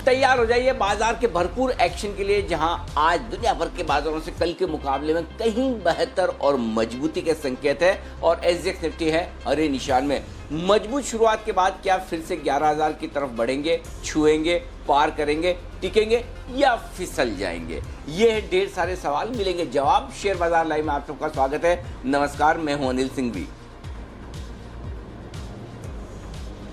तैयार हो जाइए बाजार के भरपूर एक्शन के लिए, जहां आज दुनिया भर के बाजारों से कल के मुकाबले में कहीं बेहतर और मजबूती के संकेत है और एसजीएक्स निफ्टी है हरे निशान में। मजबूत शुरुआत के बाद क्या फिर से 11,000 की तरफ बढ़ेंगे, छुएंगे, पार करेंगे, टिकेंगे या फिसल जाएंगे? ये ढेर सारे सवाल, मिलेंगे जवाब। शेयर बाजार लाइव में आप सबका स्वागत है। नमस्कार, मैं हूं अनिल सिंघवी।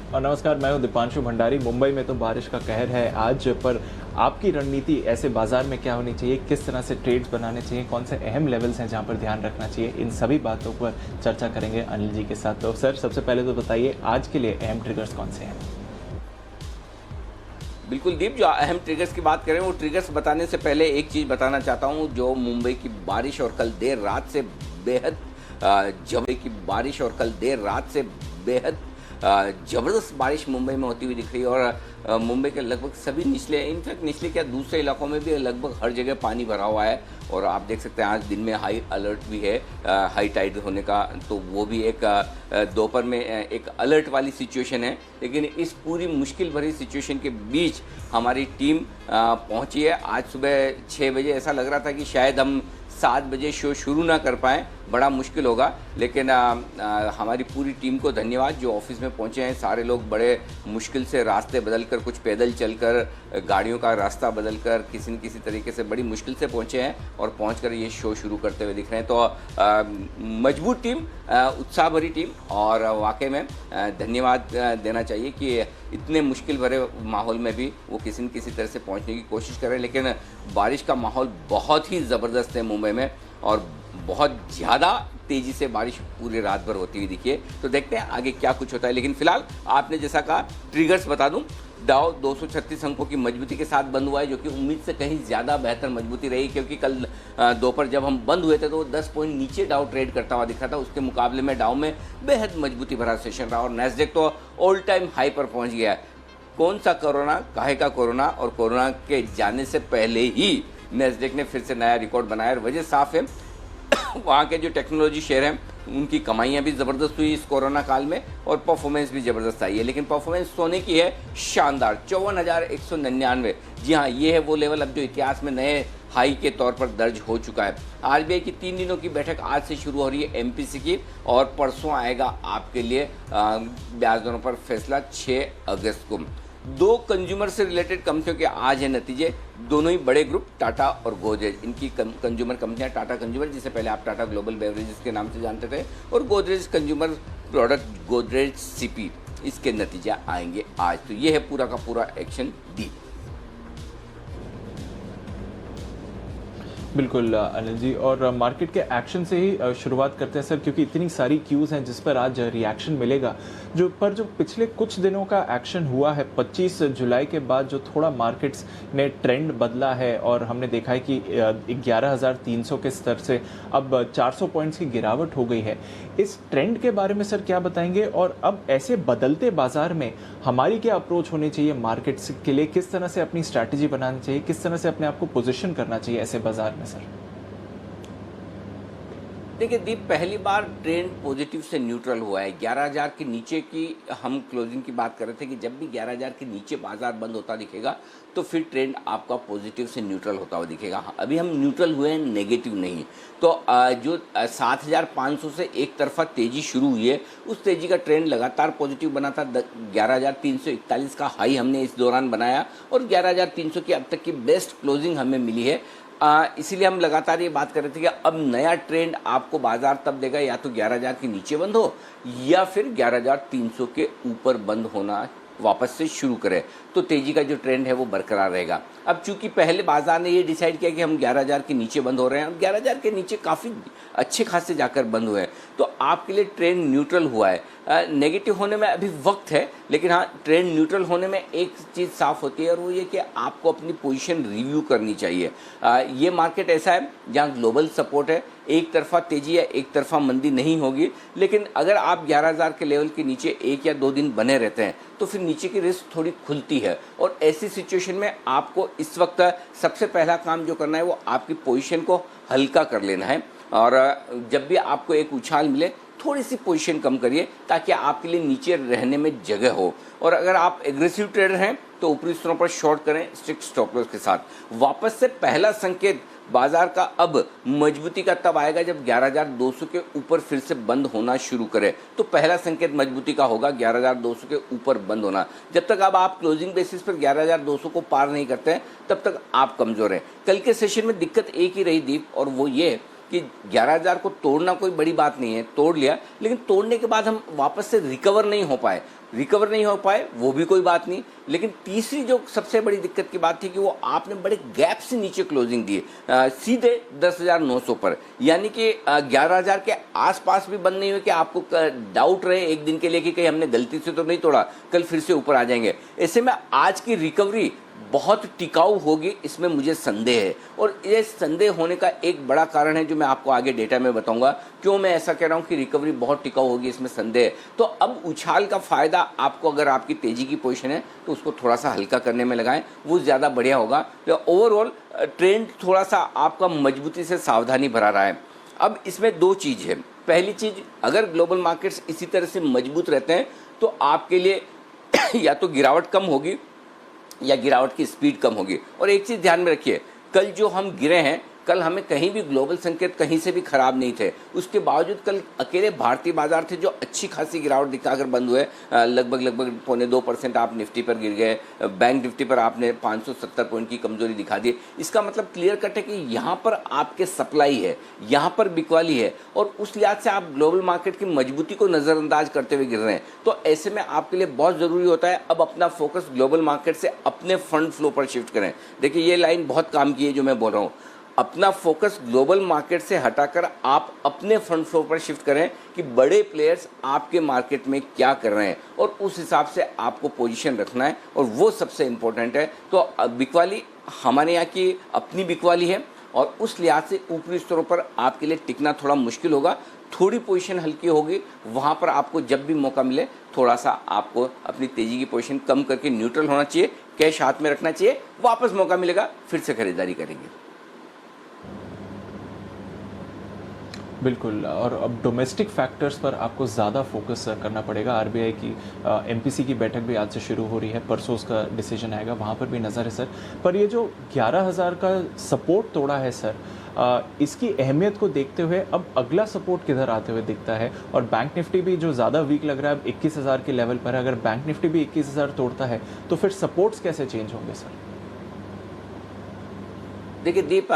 और नमस्कार, मैं हूं दीपांशु भंडारी। मुंबई में तो बारिश का कहर है आज, पर आपकी रणनीति ऐसे बाजार में क्या होनी चाहिए, किस तरह से ट्रेड्स बनाने चाहिए, कौन से अहम लेवल्स हैं जहां पर ध्यान रखना चाहिए, इन सभी बातों पर चर्चा करेंगे अनिल जी के साथ। तो सर, सबसे पहले तो बताइए आज के लिए अहम ट्रिगर्स कौन से हैं? बिल्कुल दीप, जो अहम ट्रिगर्स की बात करें, वो ट्रिगर्स बताने से पहले एक चीज़ बताना चाहता हूँ। जो मुंबई की बारिश और कल देर रात से बेहद जबरदस्त बारिश मुंबई में होती हुई दिख रही है और मुंबई के लगभग सभी निचले, इनफैक्ट निचले क्या दूसरे इलाकों में भी लगभग हर जगह पानी भरा हुआ है। और आप देख सकते हैं आज दिन में हाई अलर्ट भी है, हाई टाइड होने का, तो वो भी एक दोपहर में एक अलर्ट वाली सिचुएशन है। लेकिन इस पूरी मुश्किल भरी सिचुएशन के बीच हमारी टीम पहुंची है। आज सुबह 6 बजे ऐसा लग रहा था कि शायद हम 7 बजे शो शुरू ना कर पाएँ, बड़ा मुश्किल होगा। लेकिन हमारी पूरी टीम को धन्यवाद जो ऑफिस में पहुंचे हैं। सारे लोग बड़े मुश्किल से रास्ते बदलकर, कुछ पैदल चलकर, गाड़ियों का रास्ता बदलकर, किसी न किसी तरीके से बड़ी मुश्किल से पहुंचे हैं और पहुंचकर ये शो शुरू करते हुए दिख रहे हैं। तो मजबूत टीम, उत्साह भरी टीम, और वाकई में धन्यवाद देना चाहिए कि इतने मुश्किल भरे माहौल में भी वो किसी न किसी तरह से पहुँचने की कोशिश कर रहे हैं। लेकिन बारिश का माहौल बहुत ही ज़बरदस्त है मुंबई में और बहुत ज़्यादा तेज़ी से बारिश पूरी रात भर होती हुई दिखी है। तो देखते हैं आगे क्या कुछ होता है। लेकिन फिलहाल आपने जैसा कहा, ट्रिगर्स बता दूं। डाउ 236 अंकों की मजबूती के साथ बंद हुआ है, जो कि उम्मीद से कहीं ज़्यादा बेहतर मजबूती रही, क्योंकि कल दोपहर जब हम बंद हुए थे तो 10 पॉइंट नीचे डाउ ट्रेड करता हुआ दिख रहा था। उसके मुकाबले में डाउ में बेहद मजबूती भरा सेशन रहा और नैस्डैक तो ऑल टाइम हाई पर पहुँच गया है। कौन सा कोरोना, काहे का कोरोना, और कोरोना के जाने से पहले ही नैस्डैक ने फिर से नया रिकॉर्ड बनाया। और वजह साफ है, वहाँ के जो टेक्नोलॉजी शेयर हैं उनकी कमाइयाँ भी ज़बरदस्त हुई इस कोरोना काल में और परफॉर्मेंस भी ज़बरदस्त आई है। लेकिन परफॉर्मेंस सोने की है शानदार, 54,199। जी हाँ, ये है वो लेवल अब जो इतिहास में नए हाई के तौर पर दर्ज हो चुका है। आरबीआई की 3 दिनों की बैठक आज से शुरू हो रही है एमपीसी की, और परसों आएगा आपके लिए ब्याज दरों पर फैसला 6 अगस्त को। 2 कंज्यूमर से रिलेटेड कंपनियों के आज है नतीजे। दोनों ही बड़े ग्रुप टाटा और गोदरेज, इनकी कंज्यूमर कंपनियां, टाटा कंज्यूमर जिसे पहले आप टाटा ग्लोबल बेवरेजेस के नाम से जानते थे, और Godrej consumer product Godrej CP, इसके नतीजे आएंगे आज। तो ये है पूरा का पूरा एक्शन डी। बिल्कुल अनिल जी, और मार्केट के एक्शन से ही शुरुआत करते हैं सर, क्योंकि इतनी सारी क्यूज़ हैं जिस पर आज रिएक्शन मिलेगा। जो पिछले कुछ दिनों का एक्शन हुआ है 25 जुलाई के बाद, जो थोड़ा मार्केट्स ने ट्रेंड बदला है और हमने देखा है कि 11,300 के स्तर से अब 400 पॉइंट्स की गिरावट हो गई है। इस ट्रेंड के बारे में सर क्या बताएंगे, और अब ऐसे बदलते बाजार में हमारी क्या अप्रोच होनी चाहिए मार्केट्स के लिए, किस तरह से अपनी स्ट्रैटेजी बनानी चाहिए, किस तरह से अपने आप को पोजिशन करना चाहिए ऐसे बाजार में सर? देखिए दीप, पहली बार ट्रेंड पॉजिटिव से न्यूट्रल हुआ है। 11,000 के नीचे की हम क्लोजिंग की बात कर रहे थे कि जब भी 11,000 के नीचे बाजार बंद होता दिखेगा तो फिर ट्रेंड आपका पॉजिटिव से न्यूट्रल होता हुआ दिखेगा। हाँ, अभी हम न्यूट्रल हुए हैं, नेगेटिव नहीं। तो जो 7,500 से एक तरफा तेज़ी शुरू हुई है, उस तेज़ी का ट्रेंड लगातार पॉजिटिव बना था। 11,341 का हाई हमने इस दौरान बनाया और 11,300 की अब तक की बेस्ट क्लोजिंग हमें मिली है। इसीलिए हम लगातार ये बात कर रहे थे कि अब नया ट्रेंड आपको बाजार तब देगा या तो 11,000 के नीचे बंद हो या फिर 11,300 के ऊपर बंद होना वापस से शुरू करें, तो तेजी का जो ट्रेंड है वो बरकरार रहेगा। अब चूंकि पहले बाजार ने ये डिसाइड किया कि हम 11,000 के नीचे बंद हो रहे हैं और 11,000 के नीचे काफ़ी अच्छे खासे जाकर बंद हुए हैं, तो आपके लिए ट्रेंड न्यूट्रल हुआ है। नेगेटिव होने में अभी वक्त है, लेकिन हाँ, ट्रेंड न्यूट्रल होने में एक चीज़ साफ होती है और वो ये कि आपको अपनी पोजीशन रिव्यू करनी चाहिए। ये मार्केट ऐसा है जहाँ ग्लोबल सपोर्ट है, एक तरफा तेजी है, एक तरफा मंदी नहीं होगी। लेकिन अगर आप 11,000 के लेवल के नीचे 1 या 2 दिन बने रहते हैं तो फिर नीचे की रिस्क थोड़ी खुलती है, और ऐसी सिचुएशन में आपको इस वक्त सबसे पहला काम जो करना है वो आपकी पोजीशन को हल्का कर लेना है। और जब भी आपको एक उछाल मिले थोड़ी सी पोजीशन कम करिए ताकि आपके लिए नीचे रहने में जगह हो। और अगर आप एग्रेसिव ट्रेडर हैं तो ऊपरी स्तरों पर शॉर्ट करें स्ट्रिक्ट स्टॉप लॉस के साथ। वापस से पहला संकेत बाजार का अब मजबूती का तब आएगा जब 11,200 के ऊपर फिर से बंद होना शुरू करे, तो पहला संकेत मजबूती का होगा 11,200 के ऊपर बंद होना। जब तक अब आप क्लोजिंग बेसिस पर 11,200 को पार नहीं करते हैं तब तक आप कमजोर हैं। कल के सेशन में दिक्कत एक ही रही दीप, और वो ये कि 11,000 को तोड़ना कोई बड़ी बात नहीं है, तोड़ लिया, लेकिन तोड़ने के बाद हम वापस से रिकवर नहीं हो पाए वो भी कोई बात नहीं। लेकिन तीसरी जो सबसे बड़ी दिक्कत की बात थी कि वो आपने बड़े गैप से नीचे क्लोजिंग दी सीधे 10,900 पर, यानी कि 11,000 के आसपास भी बंद नहीं हुए कि आपको डाउट रहे एक दिन के लिए कि कहीं हमने गलती से तो नहीं तोड़ा, कल फिर से ऊपर आ जाएंगे। ऐसे में आज की रिकवरी बहुत टिकाऊ होगी, इसमें मुझे संदेह है। और ये संदेह होने का एक बड़ा कारण है जो मैं आपको आगे डेटा में बताऊंगा क्यों मैं ऐसा कह रहा हूं कि रिकवरी बहुत टिकाऊ होगी, इसमें संदेह है। तो अब उछाल का फायदा आपको, अगर आपकी तेजी की पोजीशन है तो उसको थोड़ा सा हल्का करने में लगाएं, वो ज़्यादा बढ़िया होगा। तो ओवरऑल ट्रेंड थोड़ा सा आपका मजबूती से सावधानी भरा रहा है। अब इसमें दो चीज़ है। पहली चीज़, अगर ग्लोबल मार्केट्स इसी तरह से मजबूत रहते हैं तो आपके लिए या तो गिरावट कम होगी या गिरावट की स्पीड कम होगी। और एक चीज़ ध्यान में रखिए, कल जो हम गिरे हैं, कल हमें कहीं भी ग्लोबल संकेत कहीं से भी खराब नहीं थे, उसके बावजूद कल अकेले भारतीय बाजार थे जो अच्छी खासी गिरावट दिखाकर बंद हुए। लगभग 0.25% आप निफ्टी पर गिर गए, बैंक निफ्टी पर आपने 570 पॉइंट की कमजोरी दिखा दी। इसका मतलब क्लियर कट है कि यहाँ पर आपके सप्लाई है, यहाँ पर बिकवाली है, और उस लिहाज से आप ग्लोबल मार्केट की मजबूती को नज़रअंदाज करते हुए गिर रहे हैं। तो ऐसे में आपके लिए बहुत ज़रूरी होता है अब अपना फोकस ग्लोबल मार्केट से अपने फंड फ्लो पर शिफ्ट करें। देखिए ये लाइन बहुत काम की है जो मैं बोल रहा हूँ, अपना फोकस ग्लोबल मार्केट से हटाकर आप अपने फंड फ्लो पर शिफ्ट करें कि बड़े प्लेयर्स आपके मार्केट में क्या कर रहे हैं, और उस हिसाब से आपको पोजीशन रखना है, और वो सबसे इम्पोर्टेंट है। तो बिकवाली हमारे यहाँ की अपनी बिकवाली है, और उस लिहाज से ऊपरी स्तरों पर आपके लिए टिकना थोड़ा मुश्किल होगा। थोड़ी पोजीशन हल्की होगी, वहाँ पर आपको जब भी मौका मिले थोड़ा सा आपको अपनी तेज़ी की पोजीशन कम करके न्यूट्रल होना चाहिए, कैश हाथ में रखना चाहिए, वापस मौका मिलेगा फिर से खरीदारी करेंगे। बिल्कुल, और अब डोमेस्टिक फैक्टर्स पर आपको ज़्यादा फोकस करना पड़ेगा। आरबीआई की एमपीसी की बैठक भी आज से शुरू हो रही है, परसों उसका डिसीजन आएगा, वहाँ पर भी नज़र है सर। पर ये जो 11,000 का सपोर्ट तोड़ा है सर, इसकी अहमियत को देखते हुए अब अगला सपोर्ट किधर आते हुए दिखता है? और बैंक निफ्टी भी जो ज़्यादा वीक लग रहा है अब 21,000 के लेवल पर है, अगर बैंक निफ्टी भी 21,000 तोड़ता है तो फिर सपोर्ट्स कैसे चेंज होंगे सर? देखिए दीप,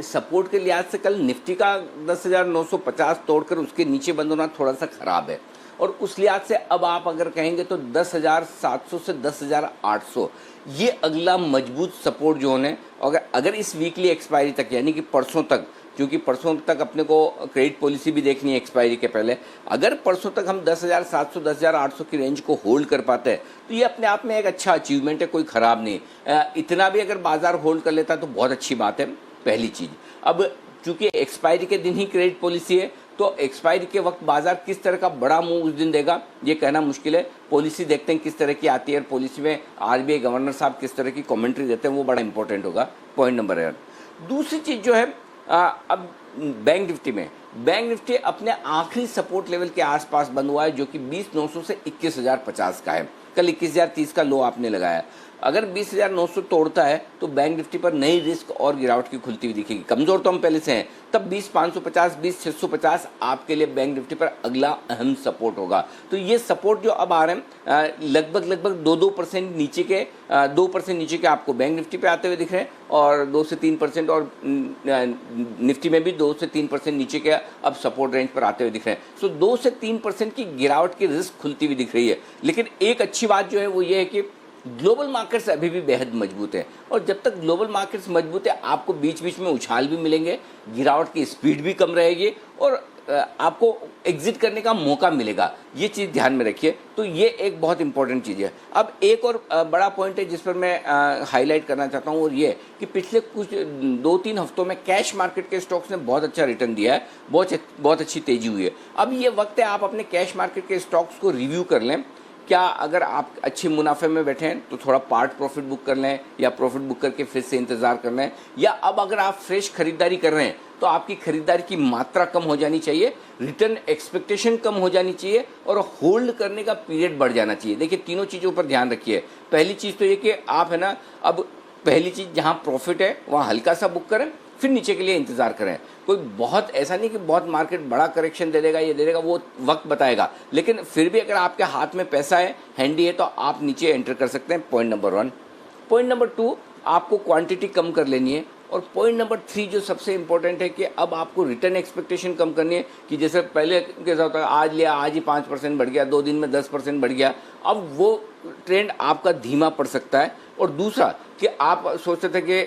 सपोर्ट के लिहाज से कल निफ्टी का 10,950 तोड़कर उसके नीचे बंद होना थोड़ा सा खराब है, और उस लिहाज से अब आप अगर कहेंगे तो 10,700 से 10,800 ये अगला मजबूत सपोर्ट जोन है। अगर इस वीकली एक्सपायरी तक, यानी कि परसों तक, क्योंकि परसों तक अपने को क्रेडिट पॉलिसी भी देखनी है एक्सपायरी के पहले, अगर परसों तक हम 10,700 10,800 की रेंज को होल्ड कर पाते हैं तो ये अपने आप में एक अच्छा अचीवमेंट है, कोई ख़राब नहीं। इतना भी अगर बाजार होल्ड कर लेता तो बहुत अच्छी बात है, पहली चीज़। अब चूंकि एक्सपायरी के दिन ही क्रेडिट पॉलिसी है, तो एक्सपायरी के वक्त बाजार किस तरह का बड़ा मूव उस दिन देगा ये कहना मुश्किल है। पॉलिसी देखते हैं किस तरह की आती है, और पॉलिसी में आरबीआई गवर्नर साहब किस तरह की कमेंट्री देते हैं, वो बड़ा इंपॉर्टेंट होगा, पॉइंट नंबर 1। दूसरी चीज़ जो है, अब बैंक निफ्टी अपने आखिरी सपोर्ट लेवल के आसपास बंद हुआ है, जो कि 20,900 से 21,050 का है। कल 21,030 का लो आपने लगाया। अगर 20,900 तोड़ता है तो बैंक निफ्टी पर नई रिस्क और गिरावट की खुलती हुई दिखेगी। कमजोर तो हम पहले से हैं, तब 20,550 20,650 आपके लिए बैंक निफ्टी पर अगला अहम सपोर्ट होगा। तो ये सपोर्ट जो अब आ रहे हैं लगभग 2% नीचे के 2% नीचे के आपको बैंक निफ्टी पे आते हुए दिख रहे हैं, और 2 से 3%, और निफ्टी में भी 2 से 3% नीचे के अब सपोर्ट रेंज पर आते हुए दिख रहे हैं। सो 2 से 3% की गिरावट की रिस्क खुलती हुई दिख रही है। लेकिन एक अच्छी बात जो है वो ये है कि ग्लोबल मार्केट्स अभी भी बेहद मजबूत है, और जब तक ग्लोबल मार्केट्स मजबूत है आपको बीच बीच में उछाल भी मिलेंगे, गिरावट की स्पीड भी कम रहेगी, और आपको एग्जिट करने का मौका मिलेगा। ये चीज़ ध्यान में रखिए। तो ये एक बहुत इंपॉर्टेंट चीज़ है। अब एक और बड़ा पॉइंट है जिस पर मैं हाईलाइट करना चाहता हूँ, और ये कि पिछले कुछ 2-3 हफ्तों में कैश मार्केट के स्टॉक्स ने बहुत अच्छा रिटर्न दिया है, बहुत अच्छी तेजी हुई है। अब ये वक्त है आप अपने कैश मार्केट के स्टॉक्स को रिव्यू कर लें क्या अगर आप अच्छे मुनाफे में बैठे हैं तो थोड़ा पार्ट प्रॉफिट बुक कर लें या प्रॉफिट बुक करके फिर से इंतज़ार कर लें, या अब अगर आप फ्रेश खरीदारी कर रहे हैं तो आपकी खरीदारी की मात्रा कम हो जानी चाहिए, रिटर्न एक्सपेक्टेशन कम हो जानी चाहिए और होल्ड करने का पीरियड बढ़ जाना चाहिए। देखिए तीनों चीज़ों पर ध्यान रखिए। पहली चीज़ तो ये कि आप है ना, अब पहली चीज़ जहाँ प्रॉफिट है वहाँ हल्का सा बुक करें, फिर नीचे के लिए इंतज़ार करें। कोई बहुत ऐसा नहीं कि बहुत मार्केट बड़ा करेक्शन दे देगा, ये दे देगा, वो वक्त बताएगा, लेकिन फिर भी अगर आपके हाथ में पैसा है, हैंडी है, तो आप नीचे एंटर कर सकते हैं। Point number 1। पॉइंट नंबर 2, आपको क्वांटिटी कम कर लेनी है। और पॉइंट नंबर 3 जो सबसे इंपॉर्टेंट है कि अब आपको रिटर्न एक्सपेक्टेशन कम करनी है, कि जैसे पहले कैसा होता है, आज लिया आज ही 5% बढ़ गया, 2 दिन में 10% बढ़ गया, अब वो ट्रेंड आपका धीमा पड़ सकता है। और दूसरा कि आप सोचते थे कि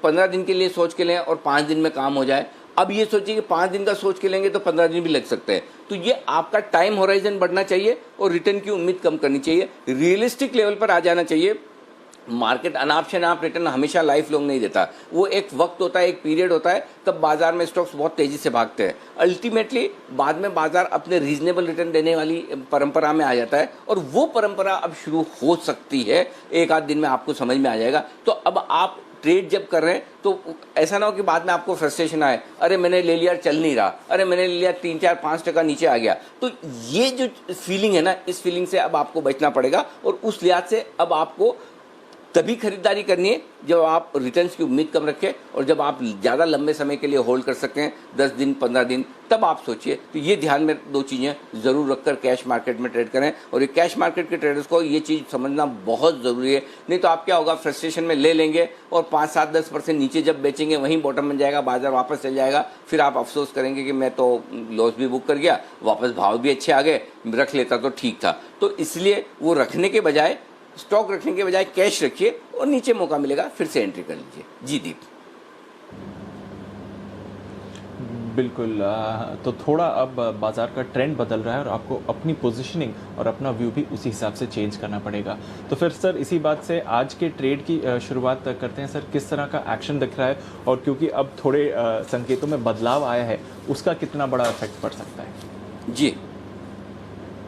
15 दिन के लिए सोच के लें और 5 दिन में काम हो जाए, अब ये सोचिए कि 5 दिन का सोच के लेंगे तो 15 दिन भी लग सकते हैं। तो ये आपका टाइम होराइजन बढ़ना चाहिए और रिटर्न की उम्मीद कम करनी चाहिए, रियलिस्टिक लेवल पर आ जाना चाहिए। मार्केट अनाप शनाप रिटर्न हमेशा लाइफ लॉन्ग नहीं देता, वो एक वक्त होता है, एक पीरियड होता है, तब बाजार में स्टॉक्स बहुत तेजी से भागते हैं। अल्टीमेटली बाद में बाजार अपने रीजनेबल रिटर्न देने वाली परंपरा में आ जाता है और वो परंपरा अब शुरू हो सकती है, एक आध दिन में आपको समझ में आ जाएगा। तो अब आप ट्रेड जब कर रहे हैं तो ऐसा ना हो कि बाद में आपको फ्रस्ट्रेशन आए, अरे मैंने ले लिया चल नहीं रहा, अरे मैंने ले लिया 3-4-5% नीचे आ गया। तो ये जो फीलिंग है ना, इस फीलिंग से अब आपको बचना पड़ेगा और उस लिहाज से अब आपको तभी खरीदारी करनी है जब आप रिटर्न्स की उम्मीद कम रखें और जब आप ज़्यादा लंबे समय के लिए होल्ड कर सकें, 10 दिन 15 दिन, तब आप सोचिए। तो ये ध्यान में 2 चीज़ें ज़रूर रखकर कैश मार्केट में ट्रेड करें। और ये कैश मार्केट के ट्रेडर्स को ये चीज़ समझना बहुत ज़रूरी है, नहीं तो आप क्या होगा, फ्रस्ट्रेशन में ले लेंगे और 5-7-10% नीचे जब बेचेंगे वहीं बॉटम बन जाएगा, बाजार वापस चल जाएगा, फिर आप अफसोस करेंगे कि मैं तो लॉस भी बुक कर गया, वापस भाव भी अच्छे आ गए, रख लेता तो ठीक था। तो इसलिए वो रखने के बजाय, स्टॉक रखने के बजाय कैश रखिए और नीचे मौका मिलेगा फिर से एंट्री कर लीजिए। जी दीप। बिल्कुल। तो थोड़ा अब बाजार का ट्रेंड बदल रहा है और आपको अपनी पोजीशनिंग और अपना व्यू भी उसी हिसाब से चेंज करना पड़ेगा। तो फिर सर इसी बात से आज के ट्रेड की शुरुआत करते हैं। सर किस तरह का एक्शन दिख रहा है और क्योंकि अब थोड़े संकेतों में बदलाव आया है, उसका कितना बड़ा इफेक्ट पड़ सकता है? जी,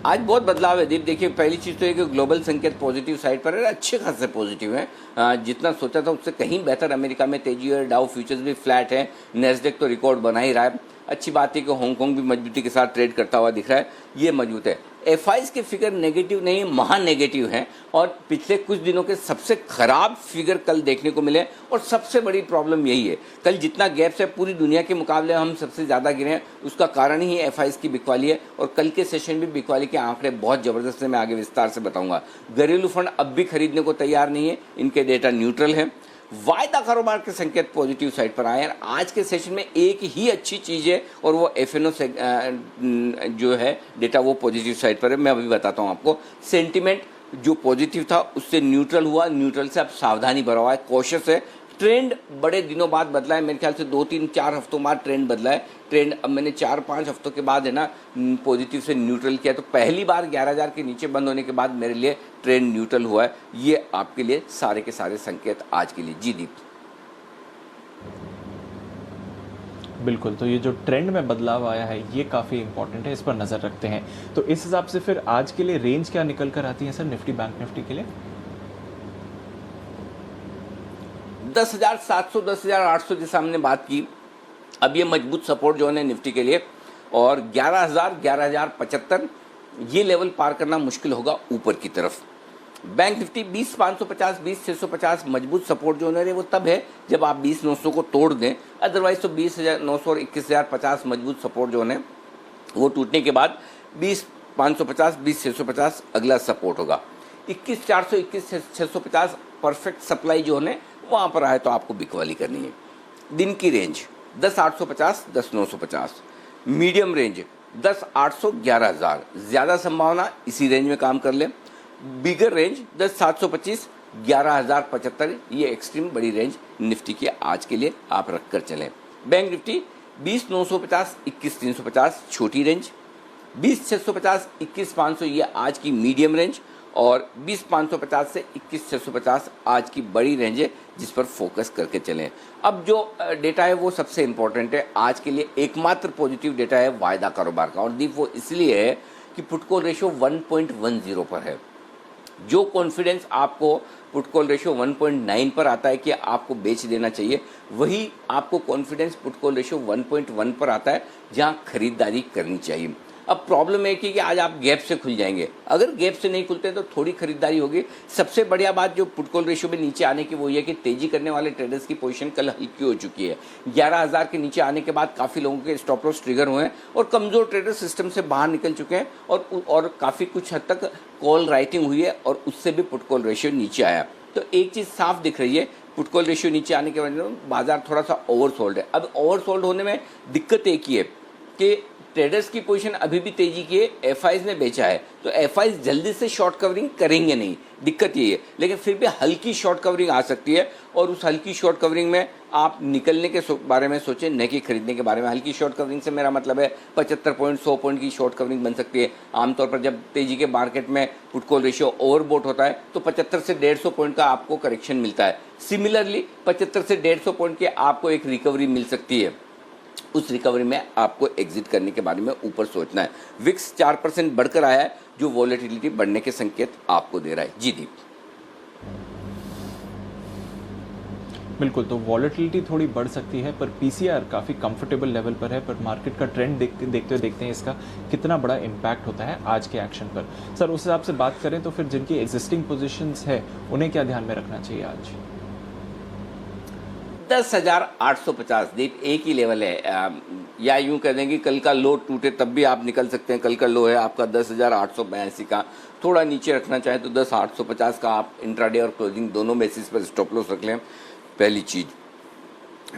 आज बहुत बदलाव है दीप। देखिए पहली चीज़ तो है कि ग्लोबल संकेत पॉजिटिव साइड पर है, अच्छे खासे पॉजिटिव हैं। जितना सोचा था उससे कहीं बेहतर अमेरिका में तेजी है, डाउ फ्यूचर्स भी फ्लैट है, नेस्डेक तो रिकॉर्ड बना ही रहा है। अच्छी बात है कि हांगकांग भी मजबूती के साथ ट्रेड करता हुआ दिख रहा है, ये मजबूत है। एफआईज के फिगर नेगेटिव नहीं, महा नेगेटिव हैं और पिछले कुछ दिनों के सबसे खराब फिगर कल देखने को मिले। और सबसे बड़ी प्रॉब्लम यही है, कल जितना गैप है पूरी दुनिया के मुकाबले हम सबसे ज़्यादा गिरे हैं, उसका कारण ही एफआईज की बिकवाली है। और कल के सेशन में बिकवाली के आंकड़े बहुत ज़बरदस्त है, मैं आगे विस्तार से बताऊंगा। घरेलू फंड अब भी खरीदने को तैयार नहीं है, इनके डेटा न्यूट्रल है। वायदा कारोबार के संकेत पॉजिटिव साइड पर आए हैं। आज के सेशन में एक ही अच्छी चीज़ है और वो एफएनओ से जो है डेटा वो पॉजिटिव साइड पर है। मैं अभी बताता हूँ आपको। सेंटिमेंट जो पॉजिटिव था उससे न्यूट्रल हुआ, न्यूट्रल से अब सावधानी भरा हुआ है, कॉशियस है। ट्रेंड बड़े दिनों बाद बदला है, मेरे ख्याल से 2-3-4 हफ्तों बाद ट्रेंड बदला है। ट्रेंड अब मैंने 4-5 हफ्तों के बाद है ना पॉजिटिव से न्यूट्रल किया, तो पहली बार 11,000 के नीचे बंद होने के बाद मेरे लिए ट्रेंड न्यूट्रल हुआ है। ये आपके लिए सारे के सारे संकेत आज के लिए। जी दीप। बिल्कुल, तो ये जो ट्रेंड में बदलाव आया है ये काफ़ी इंपॉर्टेंट है, इस पर नज़र रखते हैं। तो इस हिसाब से फिर आज के लिए रेंज क्या निकल कर आती है सर निफ्टी बैंक निफ्टी के लिए? 10,700 10,800 जैसा हमने बात की, अब ये मजबूत सपोर्ट जो है निफ्टी के लिए, और 11,000 11,075 ये लेवल पार करना मुश्किल होगा ऊपर की तरफ। बैंक निफ्टी 20,550 20,650 मजबूत सपोर्ट जो है वो तब है जब आप 20,900 को तोड़ दें, अदरवाइज तो 20,900 और 21,050 मजबूत सपोर्ट जो है वो टूटने के बाद 20,550 20,650 अगला सपोर्ट होगा। 21,400 21,650 परफेक्ट सप्लाई जो है वहाँ पर आए तो आपको बिकवाली करनी है। दिन की रेंज 10,850 10,950, मीडियम रेंज 10,800 11,000, ज़्यादा संभावना इसी रेंज में काम कर लें। बिगर रेंज 10,725 11,075, ये एक्सट्रीम बड़ी रेंज निफ्टी की आज के लिए आप रख कर चलें। बैंक निफ्टी 20,950 21,350 छोटी रेंज, 20,650 21,500 ये आज की मीडियम रेंज, और 20,550 से 21,650 आज की बड़ी रेंज है जिस पर फोकस करके चलें। अब जो डेटा है वो सबसे इम्पोर्टेंट है आज के लिए। एकमात्र पॉजिटिव डेटा है वायदा कारोबार का, और दीप वो इसलिए है कि पुट कॉल रेशियो 1.10 पर है। जो कॉन्फिडेंस आपको पुट कॉल रेशियो 1.9 पर आता है कि आपको बेच देना चाहिए, वही आपको कॉन्फिडेंस पुट कॉल रेशियो 1.1 पर आता है जहां खरीदारी करनी चाहिए। अब प्रॉब्लम है कि आज आप गैप से खुल जाएंगे, अगर गैप से नहीं खुलते तो थोड़ी खरीदारी होगी। सबसे बढ़िया बात जो पुट कॉल रेशियो में नीचे आने की वो ये कि तेजी करने वाले ट्रेडर्स की पोजीशन कल हल्की हो चुकी है। 11,000 के नीचे आने के बाद काफ़ी लोगों के स्टॉप लॉस ट्रिगर हुए हैं और कमज़ोर ट्रेडर सिस्टम से बाहर निकल चुके हैं और काफ़ी कुछ हद तक कॉल राइटिंग हुई है और उससे भी पुट कॉल रेशियो नीचे आया। तो एक चीज़ साफ दिख रही है, पुट कॉल रेशियो नीचे आने के वजह से बाजार थोड़ा सा ओवरसोल्ड है। अब ओवरसोल्ड होने में दिक्कत एक ही है कि ट्रेडर्स की पोजीशन अभी भी तेजी की है, एफआईज ने बेचा है, तो एफआईज जल्दी से शॉर्ट कवरिंग करेंगे नहीं, दिक्कत यही है। लेकिन फिर भी हल्की शॉर्ट कवरिंग आ सकती है और उस हल्की शॉर्ट कवरिंग में आप निकलने के बारे में सोचें, न कि खरीदने के बारे में। हल्की शॉर्ट कवरिंग से मेरा मतलब है 75 पॉइंट 100 पॉइंट की शॉर्ट कवरिंग बन सकती है। आमतौर पर जब तेजी के मार्केट में पुट कॉल रेशियो ओवरबोट होता है तो 75 से 150 पॉइंट का आपको करेक्शन मिलता है। सिमिलरली 75 से 150 पॉइंट की आपको एक रिकवरी मिल सकती है। उस रिकवरी में आपको एग्जिट करने के बारे में ऊपर सोचना है। विक्स 4% बढ़कर आया है जो वॉलेटिलिटी बढ़ने के संकेत आपको दे रहा है। जी दीप। बिल्कुल, तो वॉलेटिलिटी थोड़ी बढ़ सकती है पर पीसीआर काफ़ी कंफर्टेबल लेवल पर है, पर मार्केट का ट्रेंड देखते हुए देखते हैं इसका कितना बड़ा इम्पैक्ट होता है आज के एक्शन पर। सर उस हिसाब से बात करें तो फिर जिनकी एग्जिस्टिंग पोजीशंस है उन्हें क्या ध्यान में रखना चाहिए आज? 10,850 दीप एक ही लेवल है, या यूं कह देंगे कल का लो टूटे तब भी आप निकल सकते हैं। कल का लो है आपका 10,882 का, थोड़ा नीचे रखना चाहे तो 10,850 का आप इंट्राडे और क्लोजिंग दोनों बेसिस पर स्टॉप लॉस रख लें। पहली चीज़,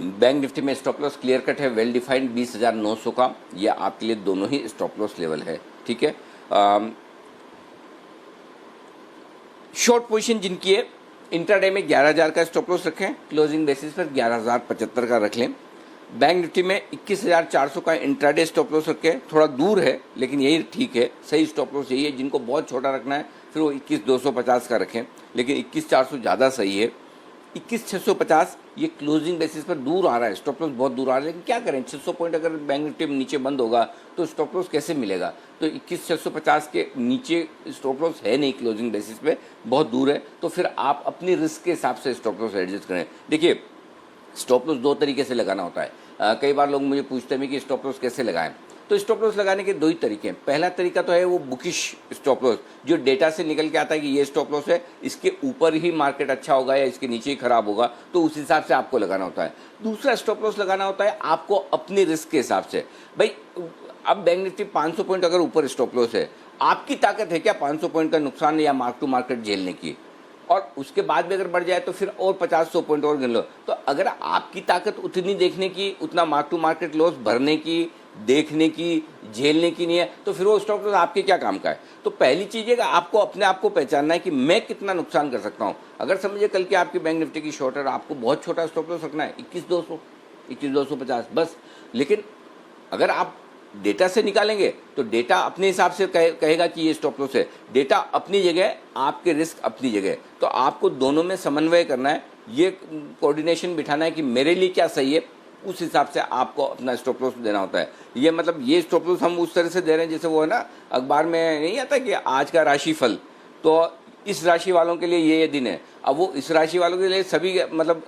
बैंक निफ्टी में स्टॉप लॉस क्लियर कट है, वेल डिफाइंड 20,900 का, यह आपके लिए दोनों ही स्टॉप लॉस लेवल है। ठीक है, शॉर्ट पोजीशन जिनकी है इंट्राडे में 11,000 का स्टॉप लॉस रखें, क्लोजिंग बेसिस पर 11,075 का रख लें। बैंक निफ्टी में 21,400 का इंट्राडे स्टॉप लॉस रखें, थोड़ा दूर है लेकिन यही ठीक है, सही स्टॉप लॉस यही है। जिनको बहुत छोटा रखना है फिर वो 21,250 का रखें, लेकिन 21,400 ज़्यादा सही है। 21,650 ये क्लोजिंग बेसिस पर दूर आ रहा है, स्टॉप लॉस बहुत दूर आ रहा है, लेकिन क्या करें 600 पॉइंट अगर बैंक निफ्टी में नीचे बंद होगा तो स्टॉप लॉस कैसे मिलेगा। तो 21,650 के नीचे स्टॉप लॉस है नहीं, क्लोजिंग बेसिस पे बहुत दूर है, तो फिर आप अपनी रिस्क के हिसाब से स्टॉप लॉस एडजस्ट करें। देखिए स्टॉप लॉस दो तरीके से लगाना होता है। कई बार लोग मुझे पूछते हैं कि स्टॉप लॉस कैसे लगाएं, तो स्टॉप लॉस लगाने के दो ही तरीके हैं। पहला तरीका तो है वो बुकिश स्टॉप लॉस, जो डेटा से निकल के आता है कि ये स्टॉप लॉस है, इसके ऊपर ही मार्केट अच्छा होगा या इसके नीचे ही खराब होगा, तो उस हिसाब से आपको लगाना होता है। दूसरा स्टॉप लॉस लगाना होता है आपको अपनी रिस्क के हिसाब से। भाई अब बैंक निफ्टी 500 पॉइंट अगर ऊपर स्टॉप लॉस है, आपकी ताकत है क्या 500 पॉइंट का नुकसान या मार्क टू मार्केट झेलने की, और उसके बाद भी अगर बढ़ जाए तो फिर और 50-100 पॉइंट और गिन लो। तो अगर आपकी ताकत उतनी देखने की, उतना मार्क टू मार्केट लॉस भरने की, देखने की, झेलने की नहीं है, तो फिर वो स्टॉप लॉस आपके क्या काम का है। तो पहली चीज़ है कि आपको अपने आप को पहचानना है कि मैं कितना नुकसान कर सकता हूँ। अगर समझिए कल के आपकी बैंक निफ्टी की शॉर्ट है, आपको बहुत छोटा स्टॉप लॉस रखना है 21,200, 21,250 बस। लेकिन अगर आप डेटा से निकालेंगे तो डेटा अपने हिसाब से कहेगा कि ये स्टॉप लॉस है, डेटा अपनी जगह, आपके रिस्क अपनी जगह। तो आपको दोनों में समन्वय करना है, ये कोऑर्डिनेशन बिठाना है कि मेरे लिए क्या सही है, उस हिसाब से आपको अपना स्टॉप लॉस देना होता है। ये मतलब ये स्टॉप लॉस हम उस तरह से दे रहे हैं जैसे वो है ना अखबार में नहीं आता कि आज का राशिफल, तो इस राशि वालों के लिए ये दिन है। अब वो इस राशि वालों के लिए सभी मतलब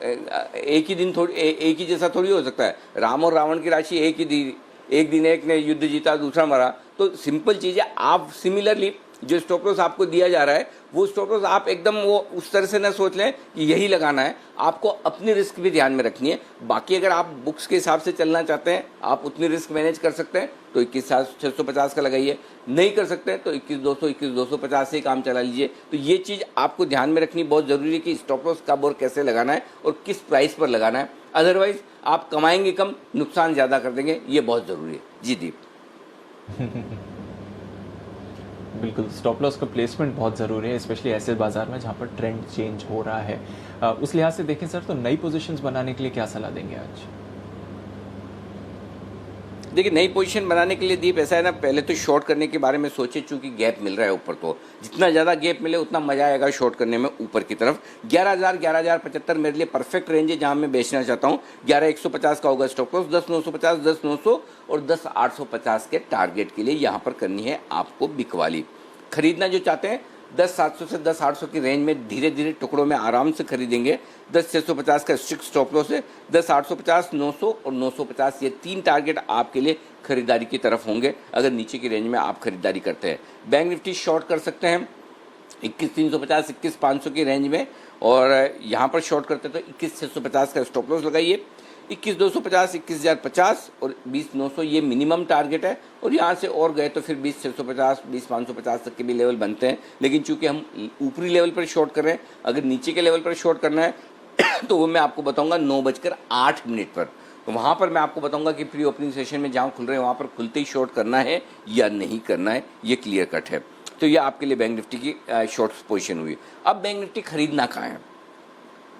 एक ही दिन थोड़ी एक ही जैसा थोड़ी हो सकता है। राम और रावण की राशि एक ही दी, एक दिन एक ने युद्ध जीता दूसरा मरा, तो सिंपल चीज़ है। आप सिमिलरली जो स्टॉप लॉस आपको दिया जा रहा है वो स्टॉप लॉस आप एकदम वो उस तरह से ना सोच लें कि यही लगाना है, आपको अपनी रिस्क भी ध्यान में रखनी है। बाकी अगर आप बुक्स के हिसाब से चलना चाहते हैं, आप उतनी रिस्क मैनेज कर सकते हैं तो 21,650 का लगाइए, नहीं कर सकते हैं तो 21,200, 21,250 से ही काम चला लीजिए। तो ये चीज़ आपको ध्यान में रखनी बहुत ज़रूरी है कि स्टॉप लॉस कब और कैसे लगाना है और किस प्राइस पर लगाना है, अदरवाइज आप कमाएंगे कम, नुकसान ज़्यादा कर देंगे, ये बहुत ज़रूरी है। जी दीप। बिल्कुल, स्टॉप लॉस का प्लेसमेंट बहुत ज़रूरी है, स्पेशली ऐसे बाजार में जहाँ पर ट्रेंड चेंज हो रहा है। उस लिहाज से देखें सर तो नई पोजीशंस बनाने के लिए क्या सलाह देंगे आज? देखिए नई पोजीशन बनाने के लिए दीप ऐसा है ना, पहले तो शॉर्ट करने के बारे में सोचे, चूंकि गैप मिल रहा है ऊपर, तो जितना ज़्यादा गैप मिले उतना मजा आएगा शॉर्ट करने में ऊपर की तरफ। 11,000, 11,075 मेरे लिए परफेक्ट रेंज है जहां मैं बेचना चाहता हूं। 11,150 का होगा स्टॉप लॉस, 10,950, 10,900 और 10,850 के टारगेट के लिए यहां पर करनी है आपको बिकवाली। खरीदना जो चाहते हैं 10,700 से 10,800 की रेंज में धीरे धीरे टुकड़ों में आराम से खरीदेंगे। 10,650 का स्ट्रिक्ट स्टॉप लॉस है। 10,850, 900 और 950 ये 3 टारगेट आपके लिए खरीदारी की तरफ होंगे अगर नीचे की रेंज में आप खरीदारी करते हैं। बैंक निफ्टी शॉर्ट कर सकते हैं 21,350, 21,500 की रेंज में, और यहाँ पर शॉर्ट करते हैं तो 21,650 का स्टॉप लॉस लगाइए। 21,250, 21,050 और 20,900 ये मिनिमम टारगेट है, और यहाँ से और गए तो फिर 20,650, 20,550 तक के भी लेवल बनते हैं। लेकिन चूंकि हम ऊपरी लेवल पर शॉर्ट कर रहे हैं, अगर नीचे के लेवल पर शॉर्ट करना है तो वो मैं आपको बताऊंगा 9:08 पर। तो वहाँ पर मैं आपको बताऊंगा कि प्री ओपनिंग सेशन में जहाँ खुल रहे हैं वहाँ पर खुलते ही शॉर्ट करना है या नहीं करना है, ये क्लियर कट है। तो ये आपके लिए बैंक निफ्टी की शॉर्ट पोजीशन हुई। अब बैंक निफ्टी खरीदना कहाँ है?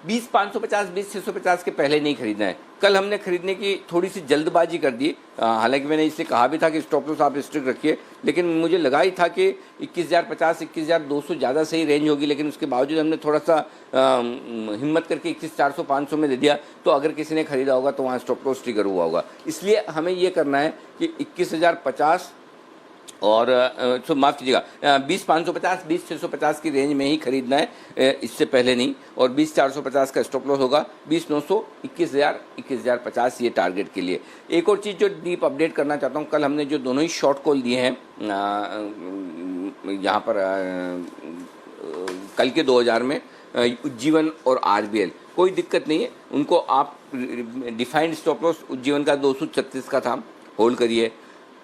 20,550, 20,650 के पहले नहीं खरीदना है। कल हमने खरीदने की थोड़ी सी जल्दबाजी कर दी, हालांकि मैंने इसलिए कहा भी था कि स्टॉप लॉस आप स्ट्रिक्ट रखिए, लेकिन मुझे लगा ही था कि 21,050, 21,200 ज़्यादा सही रेंज होगी, लेकिन उसके बावजूद हमने थोड़ा सा हिम्मत करके 21,400, 500 में दे दिया। तो अगर किसी ने खरीदा होगा तो वहाँ स्टॉप लॉस ट्रिगर हुआ होगा। इसलिए हमें ये करना है कि 21,050 और माफ़ कीजिएगा 20,550, 20,650 की रेंज में ही खरीदना है, इससे पहले नहीं। और 20,450 का स्टॉप लॉस होगा। 20,900, 21,000, 21,050 ये टारगेट के लिए। एक और चीज़ जो डीप अपडेट करना चाहता हूँ, कल हमने जो दोनों ही शॉर्ट कॉल दिए हैं यहाँ पर कल के 2000 में, उज्जीवन और आरबीएल, कोई दिक्कत नहीं है, उनको आप डिफाइंड स्टॉप लॉस उज्जीवन का 236 का था, होल्ड करिए।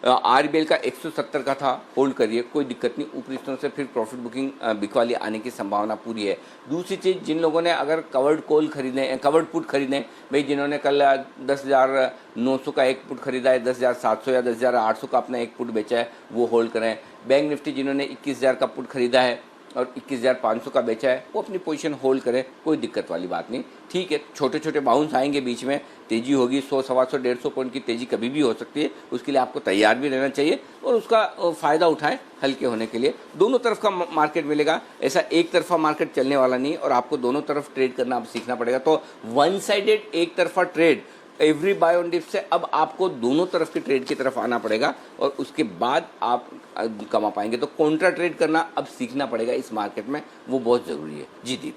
आरबीएल का 170 का था, होल्ड करिए, कोई दिक्कत नहीं। ऊपरी स्तर से फिर प्रॉफिट बुकिंग बिकवाली आने की संभावना पूरी है। दूसरी चीज़, जिन लोगों ने अगर कवर्ड कॉल खरीदे, कवर्ड पुट खरीदे, भाई जिन्होंने कल 10,900 का एक पुट खरीदा है, 10,700 या 10,800 का अपना एक पुट बेचा है, वो होल्ड करें। बैंक निफ्टी जिन्होंने 21,000 का पुट खरीदा है और 21,500 का बेचा है, वो अपनी पोजीशन होल्ड करें, कोई दिक्कत वाली बात नहीं। ठीक है, छोटे छोटे बाउंस आएंगे, बीच में तेज़ी होगी, 100, 125, 150 पॉइंट की तेज़ी कभी भी हो सकती है, उसके लिए आपको तैयार भी रहना चाहिए और उसका फ़ायदा उठाएं हल्के होने के लिए। दोनों तरफ का मार्केट मिलेगा, ऐसा एक तरफा मार्केट चलने वाला नहीं, और आपको दोनों तरफ ट्रेड करना अब सीखना पड़ेगा। तो वन साइडेड एक तरफा trade every buy on dip से अब आपको दोनों तरफ के ट्रेड की तरफ आना पड़ेगा, और उसके बाद आप कमा पाएंगे। तो कॉन्ट्रा ट्रेड करना अब सीखना पड़ेगा इस मार्केट में, वो बहुत ज़रूरी है। जी दीप।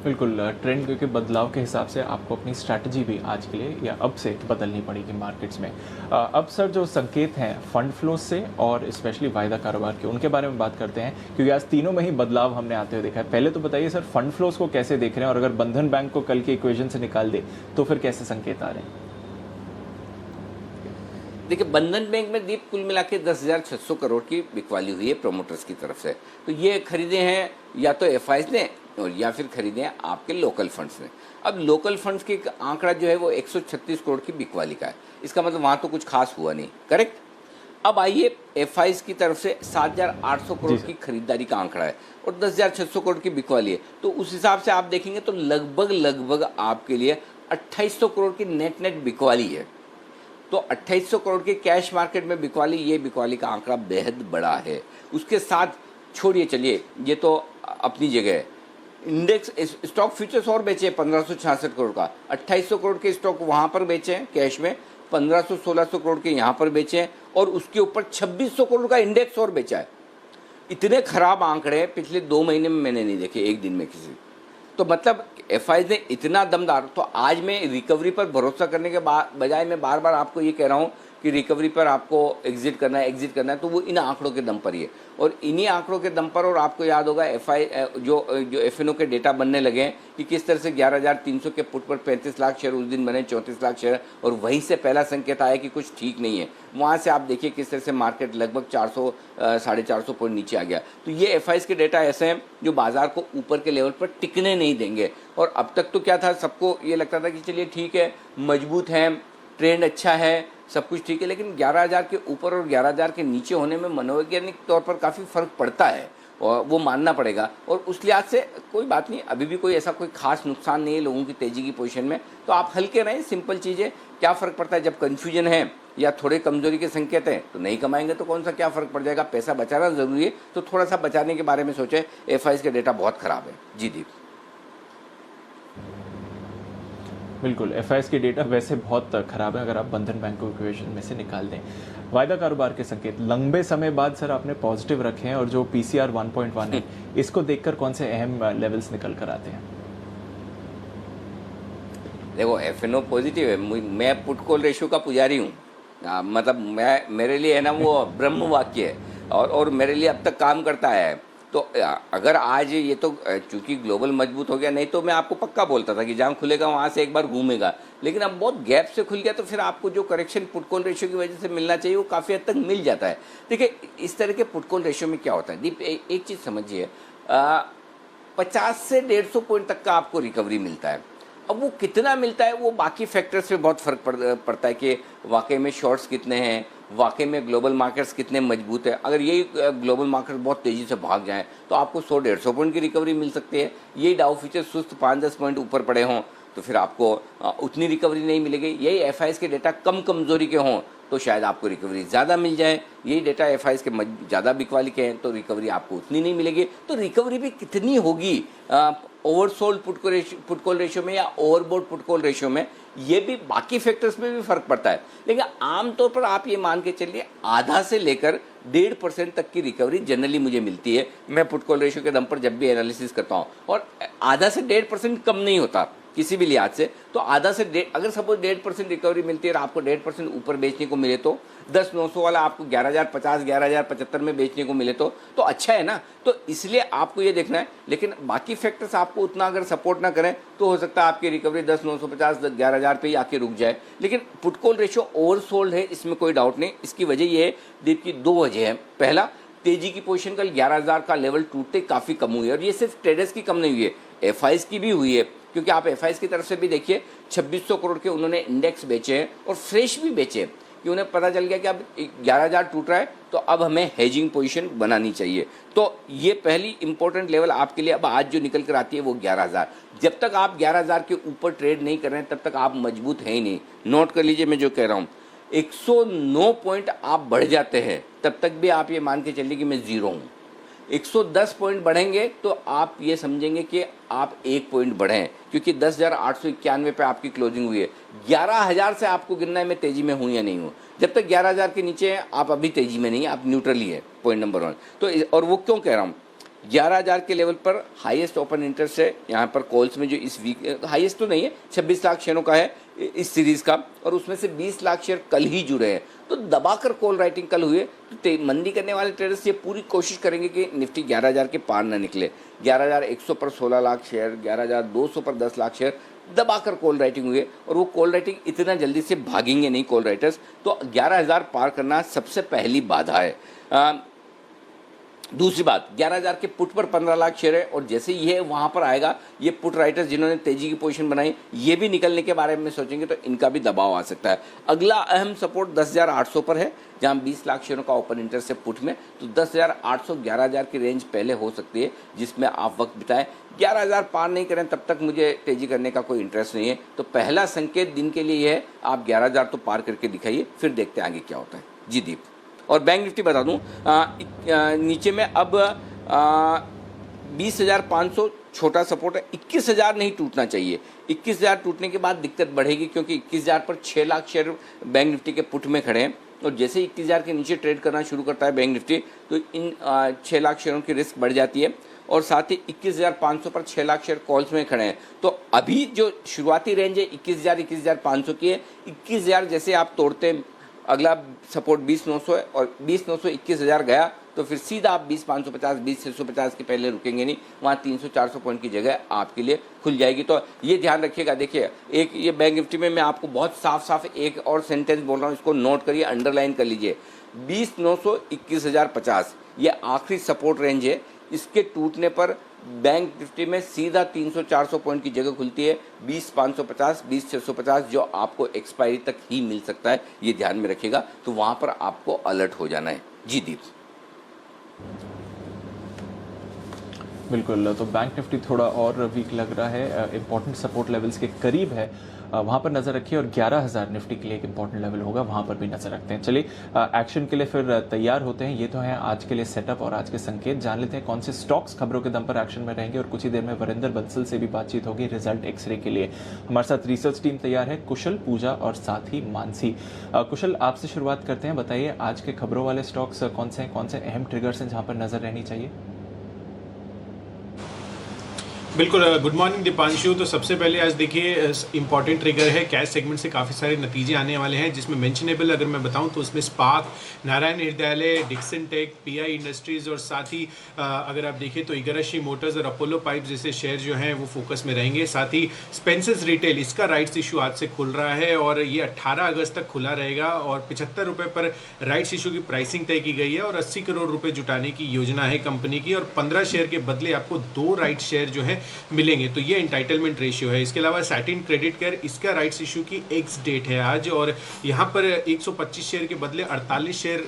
बिल्कुल, ट्रेंड के बदलाव के हिसाब से आपको अपनी स्ट्रैटेजी भी आज के लिए या अब से बदलनी पड़ेगी मार्केट्स में। अब सर, जो संकेत हैं फंड फ्लो से और स्पेशली वायदा कारोबार के, उनके बारे में बात करते हैं, क्योंकि आज तीनों में ही बदलाव हमने आते हुए देखा है। पहले तो बताइए सर, फंड फ्लोज को कैसे देख रहे हैं, और अगर बंधन बैंक को कल के इक्वेशन से निकाल दे तो फिर कैसे संकेत आ रहे हैं? देखिए, बंधन बैंक में दीप कुल मिला के 10,600 करोड़ की बिकवाली हुई है प्रमोटर्स की तरफ से। तो ये खरीदे हैं या तो एफआईज ने और या फिर खरीदे हैं आपके लोकल फंड्स ने। अब लोकल फंड्स की आंकड़ा जो है वो 136 करोड़ की बिकवाली का है, इसका मतलब वहाँ तो कुछ खास हुआ नहीं, करेक्ट। अब आइए एफआईज की तरफ से 7,800 करोड़ की खरीदारी का आंकड़ा है और 10,600 करोड़ की बिकवाली है। तो उस हिसाब से आप देखेंगे तो लगभग आपके लिए 2,800 करोड़ की नेट बिकवाली है। तो 2,800 करोड़ के कैश मार्केट में बिकवाली, ये बिकवाली का आंकड़ा बेहद बड़ा है। उसके साथ छोड़िए, चलिए ये तो अपनी जगह है, इंडेक्स स्टॉक फ्यूचर्स और बेचे 1,566 करोड़ का, 2,800 करोड़ के स्टॉक वहाँ पर बेचे हैं कैश में, 1,500-1,600 करोड़ के यहाँ पर बेचे हैं, और उसके ऊपर 2,600 करोड़ का इंडेक्स और बेचा है। इतने खराब आंकड़े पिछले 2 महीने में मैंने नहीं देखे, एक दिन में किसी। तो मतलब एफआईज ने इतना दमदार, तो आज मैं रिकवरी पर भरोसा करने के बजाय मैं बार बार आपको ये कह रहा हूँ कि रिकवरी पर आपको एग्जिट करना है, तो वो इन आंकड़ों के दम पर ही है। और इन्हीं आंकड़ों के दम पर, और आपको याद होगा जो एफएनओ के डेटा बनने लगे हैं कि किस तरह से 11,300 के पुट पर 35 लाख शेयर उस दिन बने, 34 लाख शेयर, और वहीं से पहला संकेत आया कि कुछ ठीक नहीं है। वहाँ से आप देखिए किस तरह से मार्केट लगभग 400, 450 पॉइंट नीचे आ गया। तो ये एफआईज के डेटा ऐसे हैं जो बाजार को ऊपर के लेवल पर टिकने नहीं देंगे। और अब तक तो क्या था, सबको ये लगता था कि चलिए ठीक है, मजबूत है, ट्रेंड अच्छा है, सब कुछ ठीक है, लेकिन 11,000 के ऊपर और 11,000 के नीचे होने में मनोवैज्ञानिक तौर पर काफ़ी फ़र्क पड़ता है, और वो मानना पड़ेगा। और उस लिहाज से कोई बात नहीं, अभी भी कोई ऐसा कोई खास नुकसान नहीं है लोगों की तेज़ी की पोजीशन में। तो आप हल्के रहें, सिंपल चीज़ें, क्या फ़र्क पड़ता है, जब कन्फ्यूजन है या थोड़े कमज़ोरी के संकेत हैं तो नहीं कमाएंगे तो कौन सा क्या फ़र्क पड़ जाएगा। पैसा बचाना ज़रूरी है, तो थोड़ा सा बचाने के बारे में सोचें। एफआईज का डेटा बहुत ख़राब है। जी दीप। बिल्कुल, एफआईएस के डेटा वैसे बहुत खराब है अगर आप बंधन बैंक को इक्वेशन में से निकाल दें। वायदा कारोबार के संकेत लंबे समय बाद सर आपने पॉजिटिव रखे हैं और जो पीसीआर 1.1 है, इसको देखकर कौन से अहम लेवल्स निकल कर आते हैं? देखो एफएनओ पॉजिटिव है। मैं पुट कॉल रेशियो का पुजारी हूँ। मतलब मैं, मेरे लिए है ना वो ब्रह्म वाक्य है, और मेरे लिए अब तक काम करता है। तो अगर आज ये तो चूंकि ग्लोबल मजबूत हो गया, नहीं तो मैं आपको पक्का बोलता था कि जहाँ खुलेगा वहाँ से एक बार घूमेगा, लेकिन अब बहुत गैप से खुल गया, तो फिर आपको जो करेक्शन पुट कॉल रेशियो की वजह से मिलना चाहिए वो काफ़ी हद तक मिल जाता है। देखिए इस तरह के पुट कॉल रेशियो में क्या होता है दीप, एक चीज़ समझिए, 50 से 150 पॉइंट तक का आपको रिकवरी मिलता है। अब वो कितना मिलता है वो बाकी फैक्टर्स पे बहुत फर्क पड़ता है कि वाकई में शॉर्ट्स कितने हैं, वाकई में ग्लोबल मार्केट्स कितने मजबूत है। अगर यही ग्लोबल मार्केट बहुत तेज़ी से भाग जाएं तो आपको 100-150 पॉइंट की रिकवरी मिल सकती है। यही डाउ फ्यूचर सुस्त 5-10 पॉइंट ऊपर पड़े हों तो फिर आपको उतनी रिकवरी नहीं मिलेगी। यही एफआईएस के डेटा कम कमजोरी के हों तो शायद आपको रिकवरी ज़्यादा मिल जाए। यही डेटा एफआईएस के ज़्यादा बिकवाली के हैं तो रिकवरी आपको उतनी नहीं मिलेगी। तो रिकवरी भी कितनी होगी ओवरसोल्ड पुट कॉल रेशियो में या ओवरबोट पुट कॉल रेशियो में, ये भी बाकी फैक्टर्स में भी फर्क पड़ता है। लेकिन आमतौर पर आप ये मान के चलिए आधा से लेकर 1.5% तक की रिकवरी जनरली मुझे मिलती है। मैं पुट कॉल रेशियो के दम पर जब भी एनालिसिस करता हूँ, और आधा से 1.5% कम नहीं होता किसी भी लिहाज से। तो आधा से अगर सपोज 1.5% रिकवरी मिलती है और आपको 1.5% ऊपर बेचने को मिले तो 10,900 वाला आपको 11,050 11,075 में बेचने को मिले तो अच्छा है ना। तो इसलिए आपको ये देखना है। लेकिन बाकी फैक्टर्स आपको उतना अगर सपोर्ट ना करें तो हो सकता है आपकी रिकवरी 10,950 11,000 पे ही आके रुक जाए। लेकिन पुट कॉल रेशियो ओवरसोल्ड है, इसमें कोई डाउट नहीं। इसकी वजह ये है दीप की, दो वजह है। पहला, तेजी की पोजीशन कल 11,000 का लेवल टूटते काफ़ी कम हुई है, और ये सिर्फ ट्रेडर्स की कम नहीं हुई है, एफआईएस की भी हुई है। क्योंकि आप एफआईएस की तरफ से भी देखिए 2600 करोड़ के उन्होंने इंडेक्स बेचे हैं और फ्रेश भी बेचे हैं, कि उन्हें पता चल गया कि अब 11,000 टूट रहा है तो अब हमें हेजिंग पोजीशन बनानी चाहिए। तो ये पहली इंपॉर्टेंट लेवल आपके लिए अब आज जो निकल कर आती है वो 11,000। जब तक आप 11,000 के ऊपर ट्रेड नहीं कर रहे हैं तब तक आप मजबूत हैं ही नहीं। नोट कर लीजिए मैं जो कह रहा हूँ, 109 पॉइंट आप बढ़ जाते हैं तब तक भी आप ये मान के चलिए कि मैं जीरो हूँ। 110 पॉइंट बढ़ेंगे तो आप ये समझेंगे कि आप 1 पॉइंट बढ़े हैं, क्योंकि 10,891 पे आपकी क्लोजिंग हुई है। 11,000 से आपको गिनना है मैं तेजी में हूँ या नहीं हूँ। जब तक 11,000 के नीचे हैं आप अभी तेजी में नहीं है, आप न्यूट्रल ही है, पॉइंट नंबर 1। तो और वो क्यों कह रहा हूँ, 11,000 के लेवल पर हाईएस्ट ओपन इंटरेस्ट है यहाँ पर कॉल्स में, जो इस वीक हाईएस्ट तो नहीं है, 26 लाख शेयरों का है इस सीरीज़ का, और उसमें से 20 लाख शेयर कल ही जुड़े हैं। तो दबाकर कॉल राइटिंग कल हुए। तो मंदी करने वाले ट्रेडर्स ये पूरी कोशिश करेंगे कि निफ्टी 11,000 के पार ना निकले। 11,100 पर 16 लाख शेयर, 11,200 पर 10 लाख शेयर दबाकर कॉल राइटिंग हुई है, और वो कॉल राइटिंग इतना जल्दी से भागेंगे नहीं कॉल राइटर्स। तो 11,000 पार करना सबसे पहली बाधा है। दूसरी बात, 11,000 के पुट पर 15 लाख शेयर है, और जैसे ये वहाँ पर आएगा, ये पुट राइटर्स जिन्होंने तेजी की पोजीशन बनाई ये भी निकलने के बारे में सोचेंगे तो इनका भी दबाव आ सकता है। अगला अहम सपोर्ट 10,800 पर है, जहाँ 20 लाख शेयरों का ओपन इंटरेस्ट है पुट में। तो 10,800 11,000 की रेंज पहले हो सकती है जिसमें आप वक्त बिताएं। 11,000 पार नहीं करें तब तक मुझे तेजी करने का कोई इंटरेस्ट नहीं है। तो पहला संकेत दिन के लिए ये है, आप 11,000 तो पार करके दिखाइए, फिर देखते हैं आगे क्या होता है। जी दीप। और बैंक निफ्टी बता दूं, नीचे में अब 20,500 छोटा सपोर्ट है, 21,000 नहीं टूटना चाहिए। 21,000 टूटने के बाद दिक्कत बढ़ेगी, क्योंकि 21,000 पर 6 लाख शेयर बैंक निफ्टी के पुट में खड़े हैं, और जैसे 21,000 के नीचे ट्रेड करना शुरू करता है बैंक निफ्टी तो इन 6 लाख शेयरों की रिस्क बढ़ जाती है। और साथ ही 21,500 पर 6 लाख शेयर कॉल्स में खड़े हैं। तो अभी जो शुरुआती रेंज है 21,500 की है। 21,000 जैसे आप तोड़ते हैं, अगला सपोर्ट 20,900 है, और 20,900 21,000 गया तो फिर सीधा आप 20,550 20,650 के पहले रुकेंगे नहीं, वहाँ 300-400 पॉइंट की जगह आपके लिए खुल जाएगी। तो ये ध्यान रखिएगा। देखिए एक ये बैंक निफ्टी में मैं आपको बहुत साफ साफ एक और सेंटेंस बोल रहा हूँ, इसको नोट करिए, अंडरलाइन कर लीजिए। 20,900 21,050 ये आखिरी सपोर्ट रेंज है। इसके टूटने पर बैंक निफ्टी में सीधा 300-400 पॉइंट की जगह खुलती है 20,550 20,650, जो आपको एक्सपायरी तक ही मिल सकता है, ये ध्यान में रखिएगा। तो वहाँ पर आपको अलर्ट हो जाना है। जी दीप। बिल्कुल, तो बैंक निफ्टी थोड़ा और वीक लग रहा है, इंपॉर्टेंट सपोर्ट लेवल्स के करीब है, वहाँ पर नज़र रखिए, और 11,000 निफ्टी के लिए एक इंपॉर्टेंट लेवल होगा, वहाँ पर भी नज़र रखते हैं। चलिए एक्शन के लिए फिर तैयार होते हैं। ये तो है आज के लिए सेटअप और आज के संकेत। जान लेते हैं कौन से स्टॉक्स खबरों के दम पर एक्शन में रहेंगे, और कुछ ही देर में वरिंदर बंसल से भी बातचीत होगी रिजल्ट एक्सरे के लिए। हमारे साथ रिसर्च टीम तैयार है, कुशल, पूजा और साथ ही मानसी। कुशल, आपसे शुरुआत करते हैं, बताइए आज के खबरों वाले स्टॉक्स कौन से हैं, कौन से अहम ट्रिगर्स हैं जहाँ पर नज़र रहनी चाहिए? बिल्कुल, गुड मॉर्निंग दीपांशु। तो सबसे पहले आज देखिए इंपॉर्टेंट ट्रिगर है, कैश सेगमेंट से काफ़ी सारे नतीजे आने वाले हैं, जिसमें मेंशनेबल अगर मैं बताऊं तो उसमें Spark, Narayana Hrudayalaya, Dixon Tech, PI Industries और साथ ही अगर आप देखें तो इगराशी मोटर्स और अपोलो पाइप जैसे शेयर जो हैं वो फोकस में रहेंगे। साथ ही स्पेंसर्स रिटेल, इसका राइट्स इशू आज से खुल रहा है और ये 18 अगस्त तक खुला रहेगा और 75 रुपये पर राइट्स इशू की प्राइसिंग तय की गई है और 80 करोड़ रुपये जुटाने की योजना है कंपनी की, और 15 शेयर के बदले आपको 2 राइट शेयर जो है मिलेंगे। तो ये एंटाइटलमेंट रेशियो है। इसके अलावा सैटिन क्रेडिट केयर, इसका राइट्स इशू की एक्स डेट है आज, और यहाँ पर 125 शेयर के बदले 48 शेयर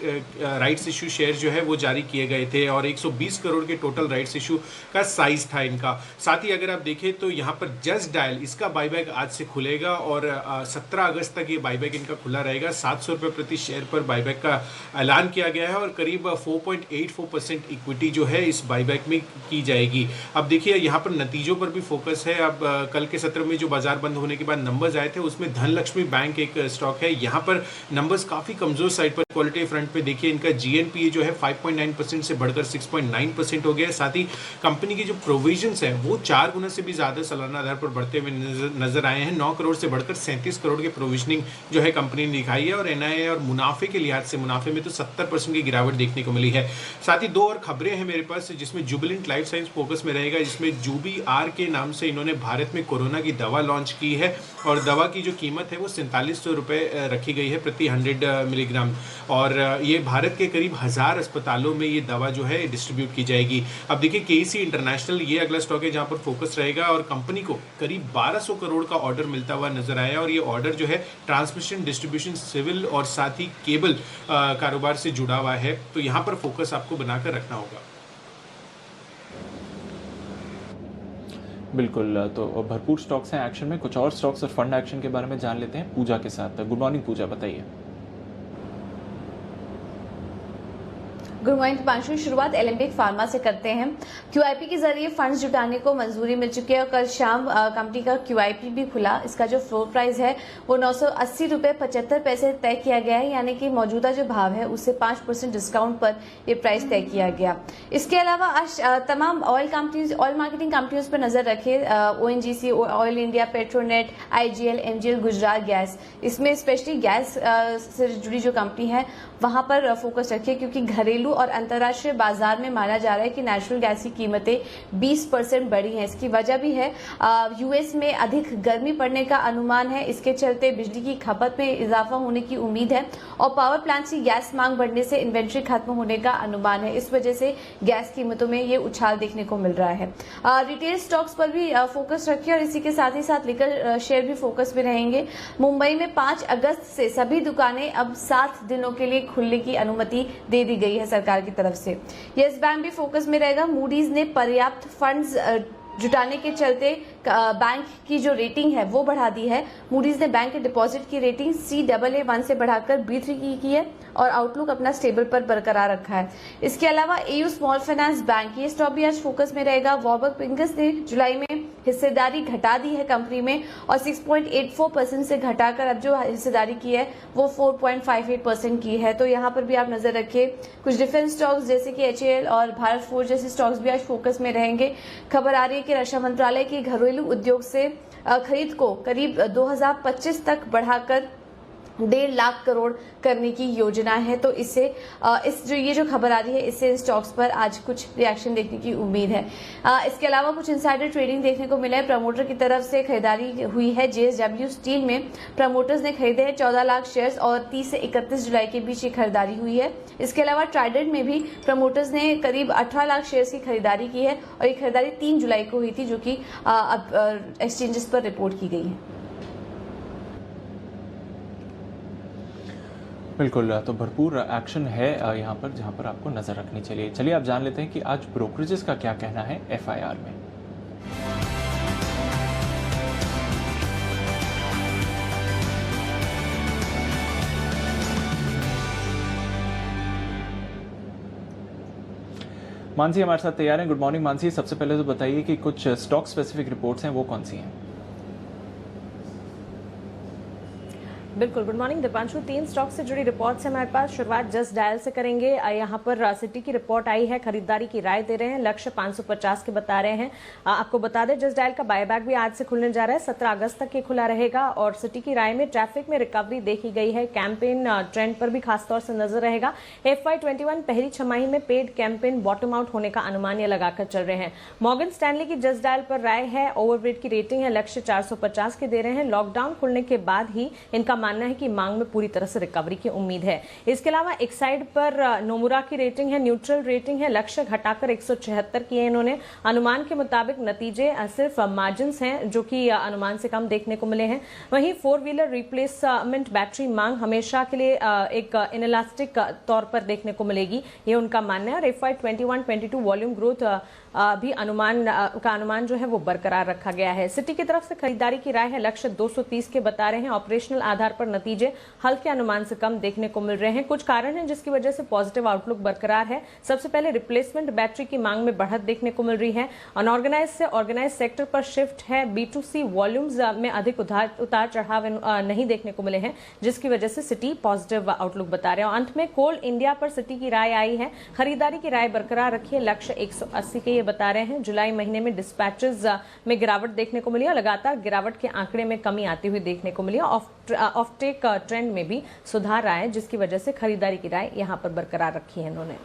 राइट्स इशू शेयर जो है वो जारी किए गए थे और 120 करोड़ के टोटल राइट्स इशू का साइज था इनका। साथ ही अगर आप देखें तो यहाँ पर जस्ट डायल, इसका बाईबैक आज से खुलेगा और 17 अगस्त तक ये बाईबैक इनका खुला रहेगा। 700 रुपये प्रति शेयर पर बाईबैक का ऐलान किया गया है और करीब 4.84% इक्विटी जो है इस बाईबैक में की जाएगी। अब देखिए यहाँ पर नतीजों पर भी फोकस है। अब कल के सत्र में जो बाजार बंद होने के बाद नंबर्स आए थे उसमें धनलक्ष्मी बैंक एक स्टॉक है, यहाँ पर नंबर्स काफी कमजोर साइड पर। क्वालिटी फ्रंट पे देखिए इनका जीएनपीए जो है 5.9% से बढ़कर 6.9% हो गया है। साथ ही कंपनी की जो प्रोविजंस है वो 4 गुना से भी ज्यादा सालाना आधार पर बढ़ते हुए नजर आए हैं। 9 करोड़ से बढ़कर 37 करोड़ के प्रोविजनिंग जो है कंपनी ने दिखाई है और एनआईए और मुनाफे के लिहाज से मुनाफे में तो 70% की गिरावट देखने को मिली है। साथ ही 2 और खबरें हैं मेरे पास, जिसमें जुबिलेंट लाइफ साइंस फोकस में रहेगा, जिसमें जूबी आर के नाम से इन्होंने भारत में कोरोना की दवा लॉन्च की है और दवा की जो कीमत है वो 4700 रुपये रखी गई है प्रति 100 मिलीग्राम, और ये भारत के करीब 1000 अस्पतालों में ये दवा जो है डिस्ट्रीब्यूट की जाएगी। अब देखिए केसी इंटरनेशनल, ये अगला स्टॉक है जहां पर फोकस रहेगा और कंपनी को करीब 1200 करोड़ का ऑर्डर मिलता हुआ नजर आया और ये ऑर्डर जो है ट्रांसमिशन, डिस्ट्रीब्यूशन, सिविल और साथ ही केबल कारोबार से जुड़ा हुआ है। तो यहाँ पर फोकस आपको बनाकर रखना होगा। बिल्कुल, तो भरपूर स्टॉक्स हैं एक्शन में। कुछ और स्टॉक्स और फंड एक्शन के बारे में जान लेते हैं पूजा के साथ। गुड मॉर्निंग पूजा, बताइए। Good morning Deepanshu. शुरुआत एलेंबिक फार्मा से करते हैं। क्यूआईपी के जरिए फंड्स जुटाने को मंजूरी मिल चुकी है और कल शाम कंपनी का क्यूआईपी भी खुला। इसका जो फ्लोर प्राइस है वो 980 रुपये 75 पैसे तय किया गया है, यानी कि मौजूदा जो भाव है उससे 5% डिस्काउंट पर ये प्राइस तय किया गया। इसके अलावा आज तमाम ऑयल कंपनीज, ऑयल मार्केटिंग कंपनियों पर नजर रखे। ONGC, oil India, Petronet, IGL, MGL, Gujarat gas, इसमें स्पेशली गैस से जुड़ी जो कंपनी है वहां पर फोकस रखिए, क्योंकि घरेलू और अंतर्राष्ट्रीय बाजार में माना जा रहा है कि नेचुरल गैस की कीमतें 20% बढ़ी हैं। इसकी वजह भी है यूएस में अधिक गर्मी पड़ने का अनुमान है, इसके चलते बिजली की खपत में इजाफा होने की उम्मीद है और पावर प्लांट की गैस मांग बढ़ने से इन्वेंट्री खत्म होने का अनुमान है। इस वजह से गैस कीमतों में ये उछाल देखने को मिल रहा है। रिटेल स्टॉक्स पर भी फोकस रखिए और इसी के साथ ही साथ लिकर शेयर भी फोकस में रहेंगे। मुंबई में 5 अगस्त से सभी दुकानें अब 7 दिनों के लिए खुलने की अनुमति दे दी गई है सरकार की तरफ से। यस बैंक भी फोकस में रहेगा। मूडीज ने पर्याप्त फंड्स जुटाने के चलते बैंक की जो रेटिंग है वो बढ़ा दी है। मूडीज ने बैंक के डिपॉजिट की रेटिंग CAA1 से बढ़ाकर B3 की है और आउटलुक अपना स्टेबल पर बरकरार रखा है। इसके अलावा AU स्मॉल फाइनेंस बैंक, ये स्टॉक भी आज फोकस में रहेगा। वॉर्बर्ग पिंकस ने जुलाई में हिस्सेदारी घटा दी है कंपनी में और 6.84% से घटाकर अब जो हिस्सेदारी की है वो 4.58% की है। तो यहाँ पर भी आप नजर रखिए। कुछ डिफेंस स्टॉक्स जैसे कि HAL और भारत फोर्ज जैसे स्टॉक्स भी आज फोकस में रहेंगे। खबर आ रही है कि रक्षा मंत्रालय की घरेलू उद्योग से खरीद को करीब 2025 तक बढ़ाकर 1.5 लाख करोड़ करने की योजना है। तो इससे ये जो खबर आ रही है इससे स्टॉक्स पर आज कुछ रिएक्शन देखने की उम्मीद है। इसके अलावा कुछ इनसाइडर ट्रेडिंग देखने को मिला है। प्रमोटर की तरफ से खरीदारी हुई है। JSW स्टील में प्रमोटर्स ने खरीदे हैं 14 लाख शेयर्स और 30 से 31 जुलाई के बीच ये खरीदारी हुई है। इसके अलावा ट्राइडेंट में भी प्रमोटर्स ने करीब 18 लाख शेयर्स की खरीदारी की है और ये खरीदारी 3 जुलाई को हुई थी, जो कि अब एक्सचेंजेस पर रिपोर्ट की गई है। बिल्कुल, तो भरपूर एक्शन है यहाँ पर, जहाँ पर आपको नज़र रखनी चाहिए। चलिए आप जान लेते हैं कि आज ब्रोकरेजेस का क्या कहना है एफआईआर में। मानसी हमारे साथ तैयार हैं। गुड मॉर्निंग मानसी, सबसे पहले तो बताइए कि कुछ स्टॉक स्पेसिफिक रिपोर्ट्स हैं, वो कौन सी हैं? बिल्कुल, गुड मॉर्निंग दीपांशु। 3 स्टॉक से जुड़ी रिपोर्ट्स हैं हमारे पास। शुरुआत जस्ट डायल से करेंगे। यहाँ पर सिटी की रिपोर्ट आई है, खरीदारी की राय दे रहे हैं, लक्ष्य 550 के बता रहे हैं। आपको बता दें जस्ट डायल का बायबैक भी आज से खुलने जा रहा है, 17 अगस्त तक ये खुला रहेगा। और सिटी की राय में ट्रैफिक में रिकवरी देखी गई है, कैंपेन ट्रेंड पर भी खासतौर से नजर रहेगा। FY21 पहली छमाही में पेड कैंपेन बॉटम आउट होने का अनुमान ये लगाकर चल रहे हैं। मॉर्गन स्टैनली की जस्ट डायल पर राय है, ओवरवेट की रेटिंग है, लक्ष्य 450 के दे रहे हैं। लॉकडाउन खुलने के बाद ही इनका मानना है कि मांग में पूरी तरह से रिकवरी की उम्मीद है। इसके अलावा एक साइड पर नोमुरा की रेटिंग है, न्यूट्रल रेटिंग है, लक्ष्य घटाकर 176 किए इन्होंने। अनुमान के मुताबिक नतीजे सिर्फ मार्जिन हैं जो कि अनुमान से कम देखने को मिले हैं। वहीं 4 व्हीलर रिप्लेसमेंट बैटरी मांग हमेशा के लिए एक इनइलास्टिक तौर पर देखने को मिलेगी, ये उनका मानना है। और FY21-22 वॉल्यूम ग्रोथ भी अनुमान जो है वो बरकरार रखा गया है। सिटी की तरफ से खरीदारी की राय है, लक्ष्य 230 के बता रहे हैं। ऑपरेशनल आधार पर नतीजे हल्के अनुमान से कम देखने को मिल रहे हैं। कुछ कारण हैं जिसकी वजह से पॉजिटिव आउटलुक बरकरार है। सबसे पहले रिप्लेसमेंट बैटरी की मांग में बढ़त देखने को मिल रही है। अनऑर्गेनाइज से ऑर्गेनाइज सेक्टर पर शिफ्ट है। B2C वॉल्यूम्स में अधिक उतार चढ़ाव नहीं देखने को मिले हैं, जिसकी वजह से सिटी पॉजिटिव आउटलुक बता रहे हैं। अंत में कोल इंडिया पर सिटी की राय आई है, खरीदारी की राय बरकरार रखी है, लक्ष्य 180 के बता रहे हैं। जुलाई महीने में डिस्पैचेस में गिरावट देखने को मिली और लगातार गिरावट के आंकड़े में कमी आती हुई देखने को मिली। ऑफ टेक ट्रेंड में भी सुधार आया है, जिसकी वजह से खरीदारी की राय यहां पर बरकरार रखी है इन्होंने।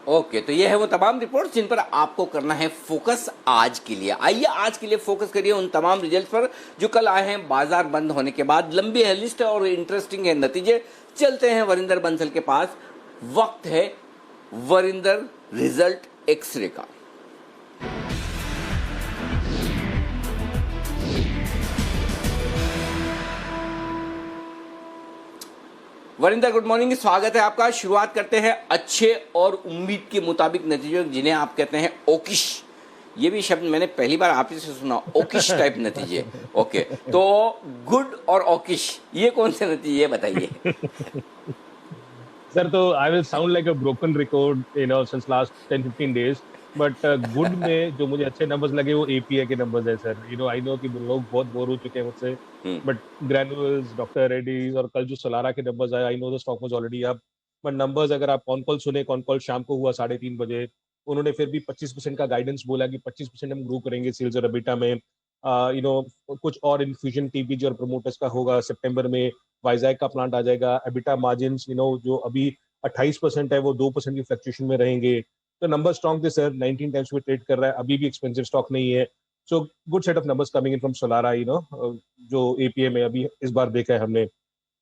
ओके, तो ये है वो तमाम रिपोर्ट्स जिन पर आपको करना है फोकस आज के लिए। आइए आज के लिए फोकस करिए उन तमाम रिजल्ट पर जो कल आए हैं बाजार बंद होने के बाद। लंबी है लिस्ट और इंटरेस्टिंग है नतीजे। चलते हैं वरिंदर बंसल के पास। वक्त है वरिंदर रिजल्ट एक्सरे का। वरिंदर गुड मॉर्निंग, स्वागत है आपका। शुरुआत करते हैं अच्छे और उम्मीद के मुताबिक नतीजों, जिन्हें आप कहते हैं ओकिश। ये भी शब्द मैंने पहली बार आप ही से सुना, ओकिश टाइप नतीजे। ओके, तो गुड और ओकिश ये कौन से नतीजे बताइए। सर, तो I will sound like a broken record since last 10-15 days, but good में जो मुझे अच्छे नंबर्स लगे वो एपीआई के नंबर्स है सर। आई नो कि लोग बहुत बोर हो चुके हैं मुझसे, बट ग्रैनुअल्स, डॉक्टर रेड्डीज और कल जो सोलारा के नंबर्स आए, I know the stock was already up, but numbers अगर आप कॉन कॉल सुने, कॉन कॉल शाम को हुआ 3:30 बजे, उन्होंने फिर भी 25% का गाइडेंस बोला कि 25% हम ग्रो करेंगे सेल्स और एबिटा में। कुछ और इन्फ्यूजन टीपीजी और प्रोमोटर्स का होगा सितंबर में, वाइजैक का प्लांट आ जाएगा, एबिटा मार्जिन्स जो अभी 28% है वो 2% की फ्लक्चुएशन में रहेंगे। तो नंबर स्ट्रॉन्ग थे सर, 19 टाइम्स में ट्रेड कर रहा है, अभी भी एक्सपेंसिव स्टॉक नहीं है। So good set of numbers coming in from Solara, जो एपीए में अभी इस बार देखा है हमने।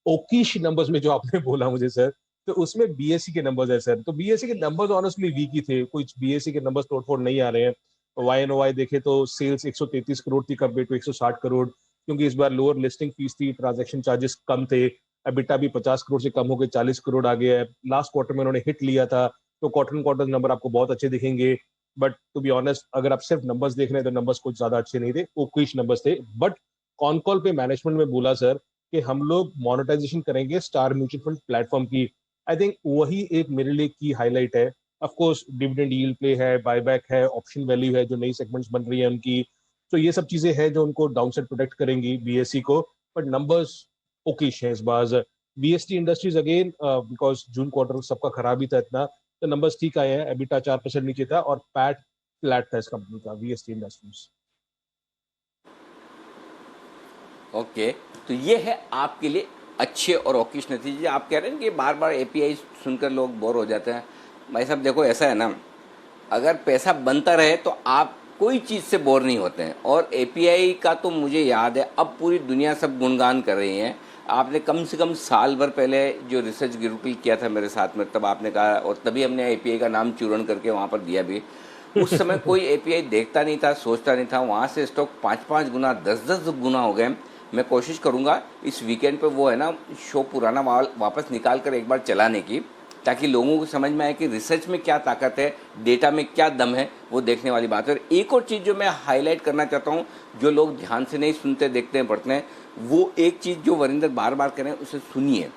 ओकिश नंबर्स में जो आपने बोला मुझे सर, तो उसमें बीएससी के नंबर्स है सर। तो बीएससी के नंबर्स ऑनेस्टली वीक ही थे, कुछ बीएससी के नंबर्स तोड़फोड़ नहीं आ रहे हैं। YNOY देखे तो सेल्स 133 करोड़ थी कंपेयर टू 160 करोड़, क्योंकि इस बार लोअर लिस्टिंग फीस थी, ट्रांजैक्शन चार्जेस कम थे। एबिटा भी 50 करोड़ से कम हो गए 40 करोड़ आ गया है। लास्ट क्वार्टर में उन्होंने हिट लिया था, तो क्वार्टर नंबर आपको बहुत अच्छे दिखेंगे। बट टू बी ऑनेस्ट, अगर आप सिर्फ नंबर्स देख रहे हैं तो नंबर्स कुछ ज्यादा अच्छे नहीं थे, ओकिश नंबर्स थे। बट कॉन कॉल पे मैनेजमेंट में बोला सर कि हम लोग मोनेटाइजेशन करेंगे स्टार म्यूचुअल फंड प्लेटफॉर्म की। आई थिंक वही एक मेरे लिए की हाईलाइट है। Of course dividend yield play है, बायबैक है, ऑप्शन वैल्यू है, जो नई सेगमेंट्स बन रही है उनकी, तो ये सब चीजें हैं जो उनको डाउनसाइड प्रोटेक्ट करेंगी बीएससी को। बट नंबर्स ओकिश है इस बार। BST industries again, because June quarter सबका खराब ही था इतना, तो नंबर्स ठीक आए हैं। एबिटा 4% नीचे था और पैट फ्लैट था इस कंपनी का, बीएसटी इंडस्ट्रीज। ओके, तो ये है आपके लिए अच्छे और ओकिश नतीजे। आप कह रहे हैं कि बार बार एपीआई सुनकर लोग बोर हो जाते हैं। भाई साहब देखो, ऐसा है ना, अगर पैसा बनता रहे तो आप कोई चीज़ से बोर नहीं होते हैं। और एपीआई का तो मुझे याद है, अब पूरी दुनिया सब गुणगान कर रही है। आपने कम से कम साल भर पहले जो रिसर्च गुरुकुल किया था मेरे साथ में, तब आपने कहा, और तभी हमने एपीआई का नाम चूर्ण करके वहाँ पर दिया भी। उस समय कोई एपीआई देखता नहीं था, सोचता नहीं था, वहाँ से स्टॉक 5-5 गुना 10-10 गुना हो गए। मैं कोशिश करूँगा इस वीकेंड पे वो है ना शो पुराना वापस निकाल कर एक बार चलाने की, ताकि लोगों को समझ में आए कि रिसर्च में क्या ताकत है, डेटा में क्या दम है, वो देखने वाली बात है। और एक और चीज़ जो मैं हाईलाइट करना चाहता हूँ, जो लोग ध्यान से नहीं सुनते, देखते हैं, पढ़ते हैं, वो एक चीज़ जो वरिंदर बार बार कह रहे हैं उसे सुनिए,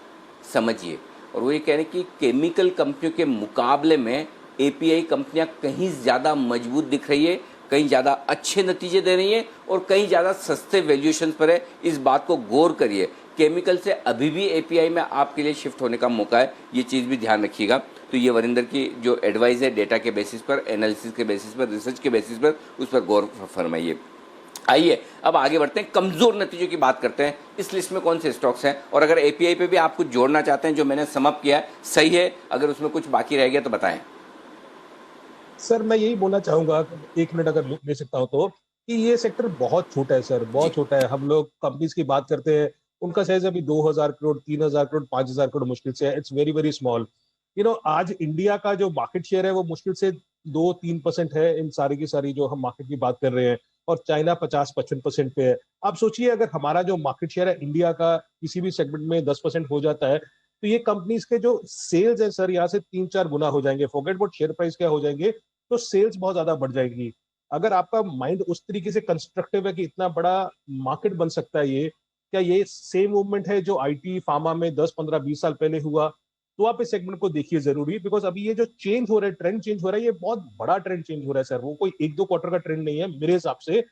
समझिए। और वो ये कह रहे हैं कि केमिकल कंपनियों के मुकाबले में एपीआई कंपनियां कहीं ज़्यादा मजबूत दिख रही है, कहीं ज़्यादा अच्छे नतीजे दे रही हैं और कहीं ज़्यादा सस्ते वैल्यूएशन पर है। इस बात को गौर करिए। केमिकल से अभी भी एपीआई में आपके लिए शिफ्ट होने का मौका है, ये चीज़ भी ध्यान रखिएगा। तो ये वरिंदर की जो एडवाइस है, डेटा के बेसिस पर, एनालिसिस के बेसिस पर, रिसर्च के बेसिस पर, उस पर गौर फरमाइए। आइए अब आगे बढ़ते हैं, कमज़ोर नतीजों की बात करते हैं। इस लिस्ट में कौन से स्टॉक्स हैं, और अगर एपीआई पे भी आप कुछ जोड़ना चाहते हैं, जो मैंने समअप किया है सही है, अगर उसमें कुछ बाकी रह गया तो बताएं। सर मैं यही बोलना चाहूंगा, 1 मिनट अगर ले सकता हूँ तो, कि ये सेक्टर बहुत छोटा है सर, जी। बहुत छोटा है। हम लोग कंपनीज की बात करते हैं, उनका साइज अभी 2000 करोड़, 3000 करोड़, 5000 करोड़ मुश्किल से है। It's very very small. आज इंडिया का जो मार्केट शेयर है वो मुश्किल से 2-3% है इन सारी की सारी जो हम मार्केट की बात कर रहे हैं, और चाइना 50-55% पे है। आप सोचिए, अगर हमारा जो मार्केट शेयर है इंडिया का किसी भी सेगमेंट में 10% हो जाता है, तो ये कंपनीज के जो सेल्स है सर, यहाँ से 3-4 गुना हो जाएंगे। फॉरगेट अबाउट शेयर प्राइस क्या हो जाएंगे, तो सेल्स बहुत ज्यादा बढ़ जाएगी। अगर आपका माइंड उस तरीके से कंस्ट्रक्टिव है कि इतना बड़ा मार्केट बन सकता है ये, क्या ये सेम मूवमेंट है जो आईटी फार्मा में 10-15-20 साल पहले हुआ, तो आप इस सेगमेंट को देखिए जरूरी। बिकॉज अभी ये जो चेंज हो रहा है, ट्रेंड चेंज हो रहा है, ये बहुत बड़ा ट्रेंड चेंज हो रहा है सर। वो कोई 1-2 क्वार्टर का ट्रेंड नहीं है मेरे हिसाब से।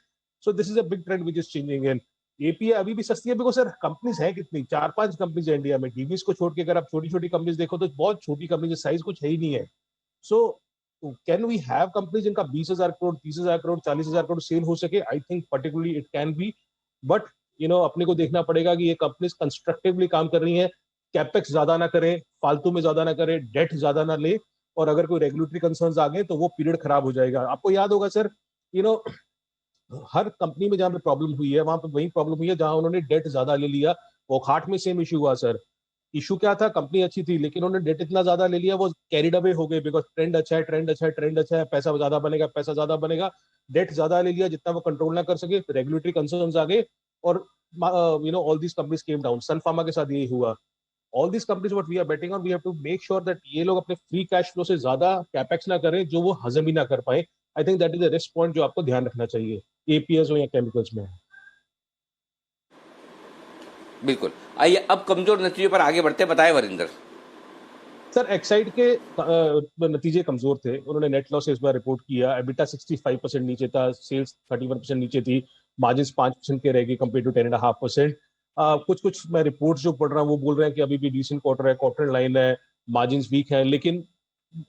So this is a big trend which is changing in API. अभी भी सस्ती है बिकॉज सर कंपनीज है कितनी, 4-5 कंपनीज है इंडिया में। डीबीज को छोड़ के अगर आप छोटी छोटी कंपनीज देखो तो बहुत छोटी कंपनीज, साइज कुछ है ही नहीं है। So can we have companies जिनका 20,000 करोड़, 30,000 करोड़, 40,000 करोड़ सेल हो सके? I think particularly it can be. But अपने को देखना पड़ेगा कि ये कंपनीज कंस्ट्रक्टिवली काम कर रही हैं, कैपेक्स ज्यादा ना करें, फालतू में ज्यादा ना करें, डेट ज्यादा ना ले, और अगर कोई रेगुलेटरी कंसर्न्स आ गए तो वो पीरियड खराब हो जाएगा। आपको याद होगा sir, you know her company में जहां पे प्रॉब्लम हुई है वहां पे वही प्रॉब्लम हुई है जहां उन्होंने डेट ज्यादा ले लिया। वोकहार्ट में सेम इशू हुआ सर। इशू क्या था, कंपनी अच्छी थी लेकिन उन्होंने डेट इतना ज्यादा ले लिया, वो कैरिड अवे हो गए। बिकॉज ट्रेंड अच्छा है, ट्रेंड अच्छा है, ट्रेंड अच्छा है, पैसा ज्यादा बनेगा, पैसा ज्यादा बनेगा, डेट ज्यादा ले लिया जितना वो कंट्रोल ना कर सके, रेगुलेटरी कंसर्न्स आ गए, और all these companies came down. Sun Pharma के साथ यही हुआ। All these companies what we are betting on, we have to make sure that ये लोग अपने फ्री कैश फ्लो से ज्यादा कैपेक्स ना करें जो वो हजम ही ना कर पाए। I think that is the risk point जो आपको ध्यान रखना चाहिए, एपीएस हो या केमिकल्स में। बिल्कुल। आइए अब कमजोर नतीजों पर आगे बढ़ते हैं, बताएं वरिंदर। सर एक्साइड के नतीजे कमजोर थे। उन्होंने नेट लॉस इस बार रिपोर्ट किया। एबिटा 65% नीचे था, सेल्स 31% नीचे थी, मार्जिन 5% के रहेगी कंपेयर टू 10.5%। कुछ कुछ मैं रिपोर्ट्स जो पढ़ रहा हूँ वो बोल रहे हैं कि अभी भी डिसेंट क्वार्टर है, क्वार्टर लाइन है, मार्जिन वीक है, लेकिन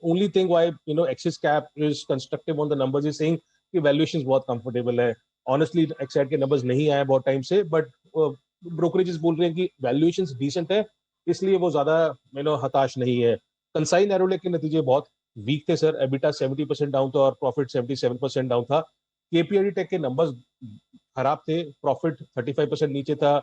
only thing why axis cap is constructive on the numbers is saying कि वैल्यूएशंस बहुत कंफर्टेबल है। ऑनेस्टली एक्साइड के नंबर्स नहीं आए बहुत टाइम से, बट ब्रोकरेजेस बोल रहे हैं कि वैल्यूएशंस डिसेंट है, इसलिए वो ज्यादा हताश नहीं है। कंसाई नैरोलेक के नतीजे बहुत वीक थे सर। एबिटा 70% डाउन था और प्रॉफिट 77% डाउन था। केपीआई टेक के नंबर्स खराब थे, प्रॉफिट 35% नीचे था,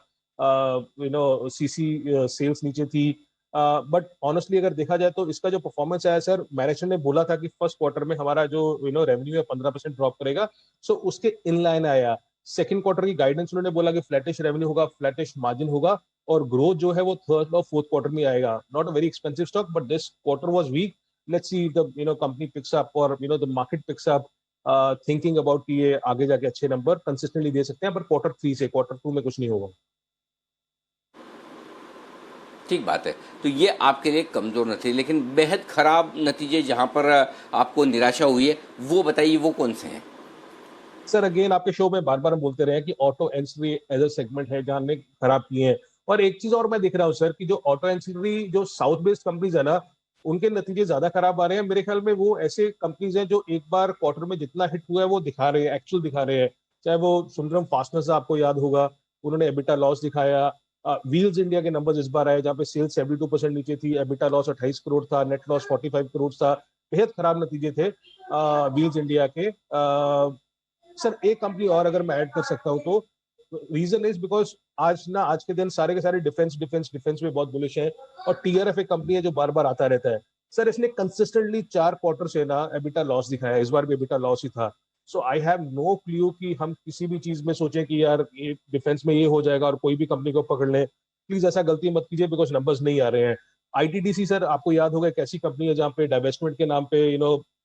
सीसी सेल्स नीचे थी। बट ऑनेस्टली अगर देखा जाए तो इसका जो परफॉर्मेंस आया सर, मैनेजमेंट ने बोला था कि फर्स्ट क्वार्टर में हमारा जो रेवेन्यू है 15% ड्रॉप करेगा, सो उसके इन लाइन आया। सेकंड क्वार्टर की गाइडेंस उन्होंने बोला कि फ्लैटिश रेवेन्यू होगा, फ्लैटिश मार्जिन होगा, और ग्रोथ जो है वो थर्ड और फोर्थ क्वार्टर में आएगा। Not a very expensive stock, but this quarter was weak. Let's see the company picks up, और the market picks up, thinking about कि ये आगे जाके अच्छे नंबर कंसिस्टेंटली दे सकते हैं, पर क्वार्टर 3 से क्वार्टर 2 में कुछ नहीं होगा। ठीक बात है। तो ये आपके लिए कमज़ोर नतीजे, लेकिन बेहद ख़राब नतीजे जहाँ पर आपको निराशा हुई है, वो बताइए, वो कौन से हैं? सर अगेन आपके शो में बार बार हम बोलते रहे कि auto ancillary as a segment है जहां हमने खराब किए हैं। और एक चीज और मैं देख रहा हूँ सर, कि जो ऑटो एंसिलरी जो साउथ बेस्ड कंपनीज है ना, उनके नतीजे ज्यादा खराब आ रहे हैं। मेरे ख्याल में वो ऐसे कंपनीज हैं जो एक बार क्वार्टर में जितना हिट हुआ है वो दिखा रहे हैं, एक्चुअल दिखा रहे हैं। चाहे वो सुंदरम फास्टनर्स, आपको याद होगा, उन्होंने एबिटा लॉस दिखाया। व्हील्स इंडिया के नंबर्स इस बार आए जहाँ पे सेल्स 72% नीचे थी, एबिटा लॉस 28 करोड़ था, नेट लॉस 45 करोड़ था। बेहद खराब नतीजे थे व्हील्स इंडिया के। सर एक कंपनी और अगर मैं ऐड कर सकता हूँ तो, रीजन इज बिकॉज आज के दिन सारे के सारे डिफेंस डिफेंस डिफेंस में बहुत बुलिश है, और टीआरएफ एक कंपनी है जो बार बार आता रहता है। सर इसने कंसिस्टेंटली 4 क्वार्टर से ना एबिटा लॉस दिखाया है, इस बार भी एबिटा लॉस ही था। सो आई हैव नो क्लू कि हम किसी भी चीज में सोचें कि यार ये डिफेंस में ये हो जाएगा और कोई भी कंपनी को पकड़ लें। प्लीज ऐसा गलती मत कीजिए, बिकॉज नंबर्स नहीं आ रहे हैं। आईटीडीसी सर, आपको याद होगा एक ऐसी कंपनी है जहाँ पे डाइवेस्टमेंट के नाम पे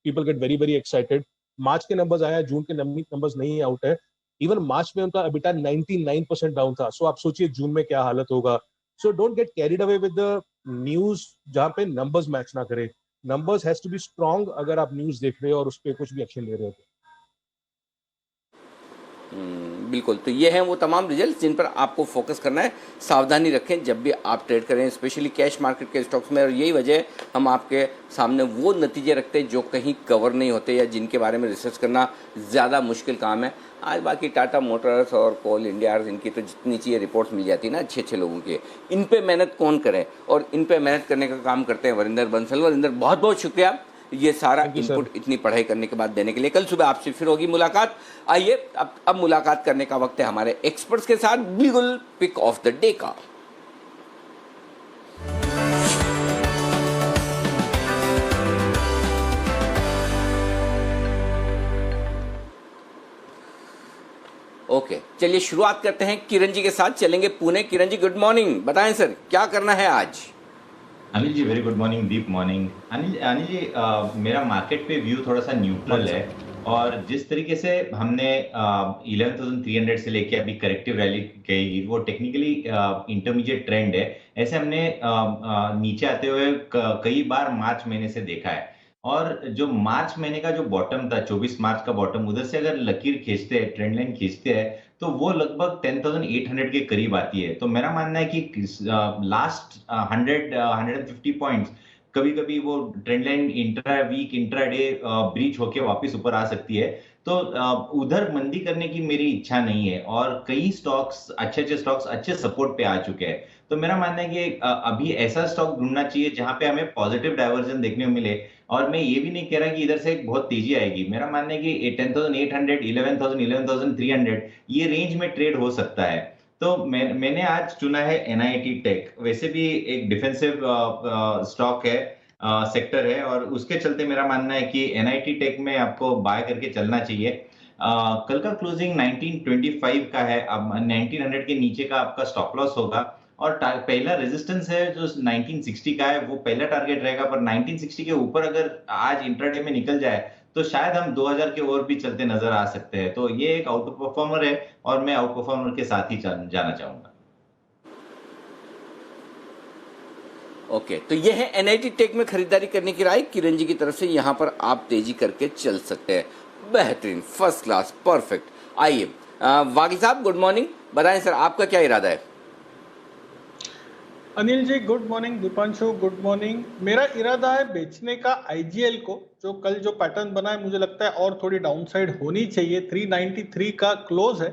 people get very very excited. मार्च के नंबर्स आया, जून के नंबर्स नहीं आउट है। इवन मार्च में उनका एबिटा 99% डाउन था। सो आप सोचिए जून में क्या हालत होगा। So don't get carried away with the news जहाँ पे नंबर्स मैच ना करे। Numbers has to be strong अगर आप न्यूज देख रहे हो और उस पर कुछ भी एक्शन ले रहे हो। बिल्कुल, तो ये हैं वो तमाम रिजल्ट जिन पर आपको फोकस करना है। सावधानी रखें जब भी आप ट्रेड करें, स्पेशली कैश मार्केट के स्टॉक्स में, और यही वजह हम आपके सामने वो नतीजे रखते हैं जो कहीं कवर नहीं होते या जिनके बारे में रिसर्च करना ज़्यादा मुश्किल काम है। आज बाकी टाटा मोटर्स और कोल इंडिया, इनकी तो जितनी चाहिए रिपोर्ट्स मिल जाती है ना अच्छे लोगों के, इन पे मेहनत कौन करे, और इन पे मेहनत करने का काम करते हैं वरिंदर बंसल। वरिंदर, बहुत बहुत शुक्रिया ये सारा इनपुट इतनी पढ़ाई करने के बाद देने के लिए। कल सुबह आपसे फिर होगी मुलाकात। आइए अब मुलाकात करने का वक्त है हमारे एक्सपर्ट्स के साथ, बिल्कुल पिक ऑफ द डे का। ओके, चलिए शुरुआत करते हैं किरण जी के साथ। चलेंगे पुणे। Kiran ji, good morning. बताएं सर, क्या करना है आज? Anil ji, very good morning, deep morning. Anil ji, मेरा मार्केट पे व्यू थोड़ा सा न्यूट्रल है, और जिस तरीके से हमने 11,300 से लेके अभी करेक्टिव रैली गई, वो टेक्निकली इंटरमीडिएट ट्रेंड है। ऐसे हमने नीचे आते हुए कई बार मार्च महीने से देखा है, और जो मार्च महीने का जो बॉटम था, 24 मार्च का बॉटम, उधर से अगर लकीर खींचते हैं, ट्रेंड लाइन खींचते हैं, तो वो लगभग 10,800 के करीब आती है। तो मेरा मानना है कि लास्ट 150 पॉइंट्स कभी कभी वो trend line intra week intraday breach होके वापस ऊपर आ सकती है। तो उधर मंदी करने की मेरी इच्छा नहीं है, और कई स्टॉक्स, अच्छे स्टॉक्स अच्छे सपोर्ट पे आ चुके हैं। तो मेरा मानना है कि अभी ऐसा स्टॉक ढूंढना चाहिए जहां पे हमें पॉजिटिव डाइवर्जन देखने को मिले। और मैं ये भी नहीं कह रहा कि इधर से एक बहुत तेजी आएगी। मेरा मानना है कि 10,800, 11,000, 11,300 ये रेंज में ट्रेड हो सकता है। तो मैंने आज चुना है एनआईटी टेक। वैसे भी एक डिफेंसिव स्टॉक है, सेक्टर है, और उसके चलते मेरा मानना है कि एनआईटी टेक में आपको बाय करके चलना चाहिए। कल का क्लोजिंग 1925 का है। अब 1900 के नीचे का आपका स्टॉप लॉस होगा, और पहला रेजिस्टेंस है जो 1960 का है, वो पहला टारगेट रहेगा। पर 1960 के ऊपर अगर आज इंट्राडे में निकल जाए तो शायद हम 2000 के ओर भी चलते नजर आ सकते हैं। तो ये एक आउट परफॉर्मर है, और मैं आउट परफॉर्मर के साथ ही जाना चाहूंगा। ओके, तो ये है एनआईटी टेक में खरीदारी करने की राय किरण जी की तरफ से। यहां पर आप तेजी करके चल सकते हैं। बेहतरीन, फर्स्ट क्लास, परफेक्ट। आइए वागी साहब, गुड मॉर्निंग। बताएं सर, आपका क्या इरादा है? Anil ji good morning, Deepanshu good morning. मेरा इरादा है बेचने का आईजीएल को, जो कल जो पैटर्न बना है मुझे लगता है और थोड़ी डाउनसाइड होनी चाहिए। 393 का क्लोज है,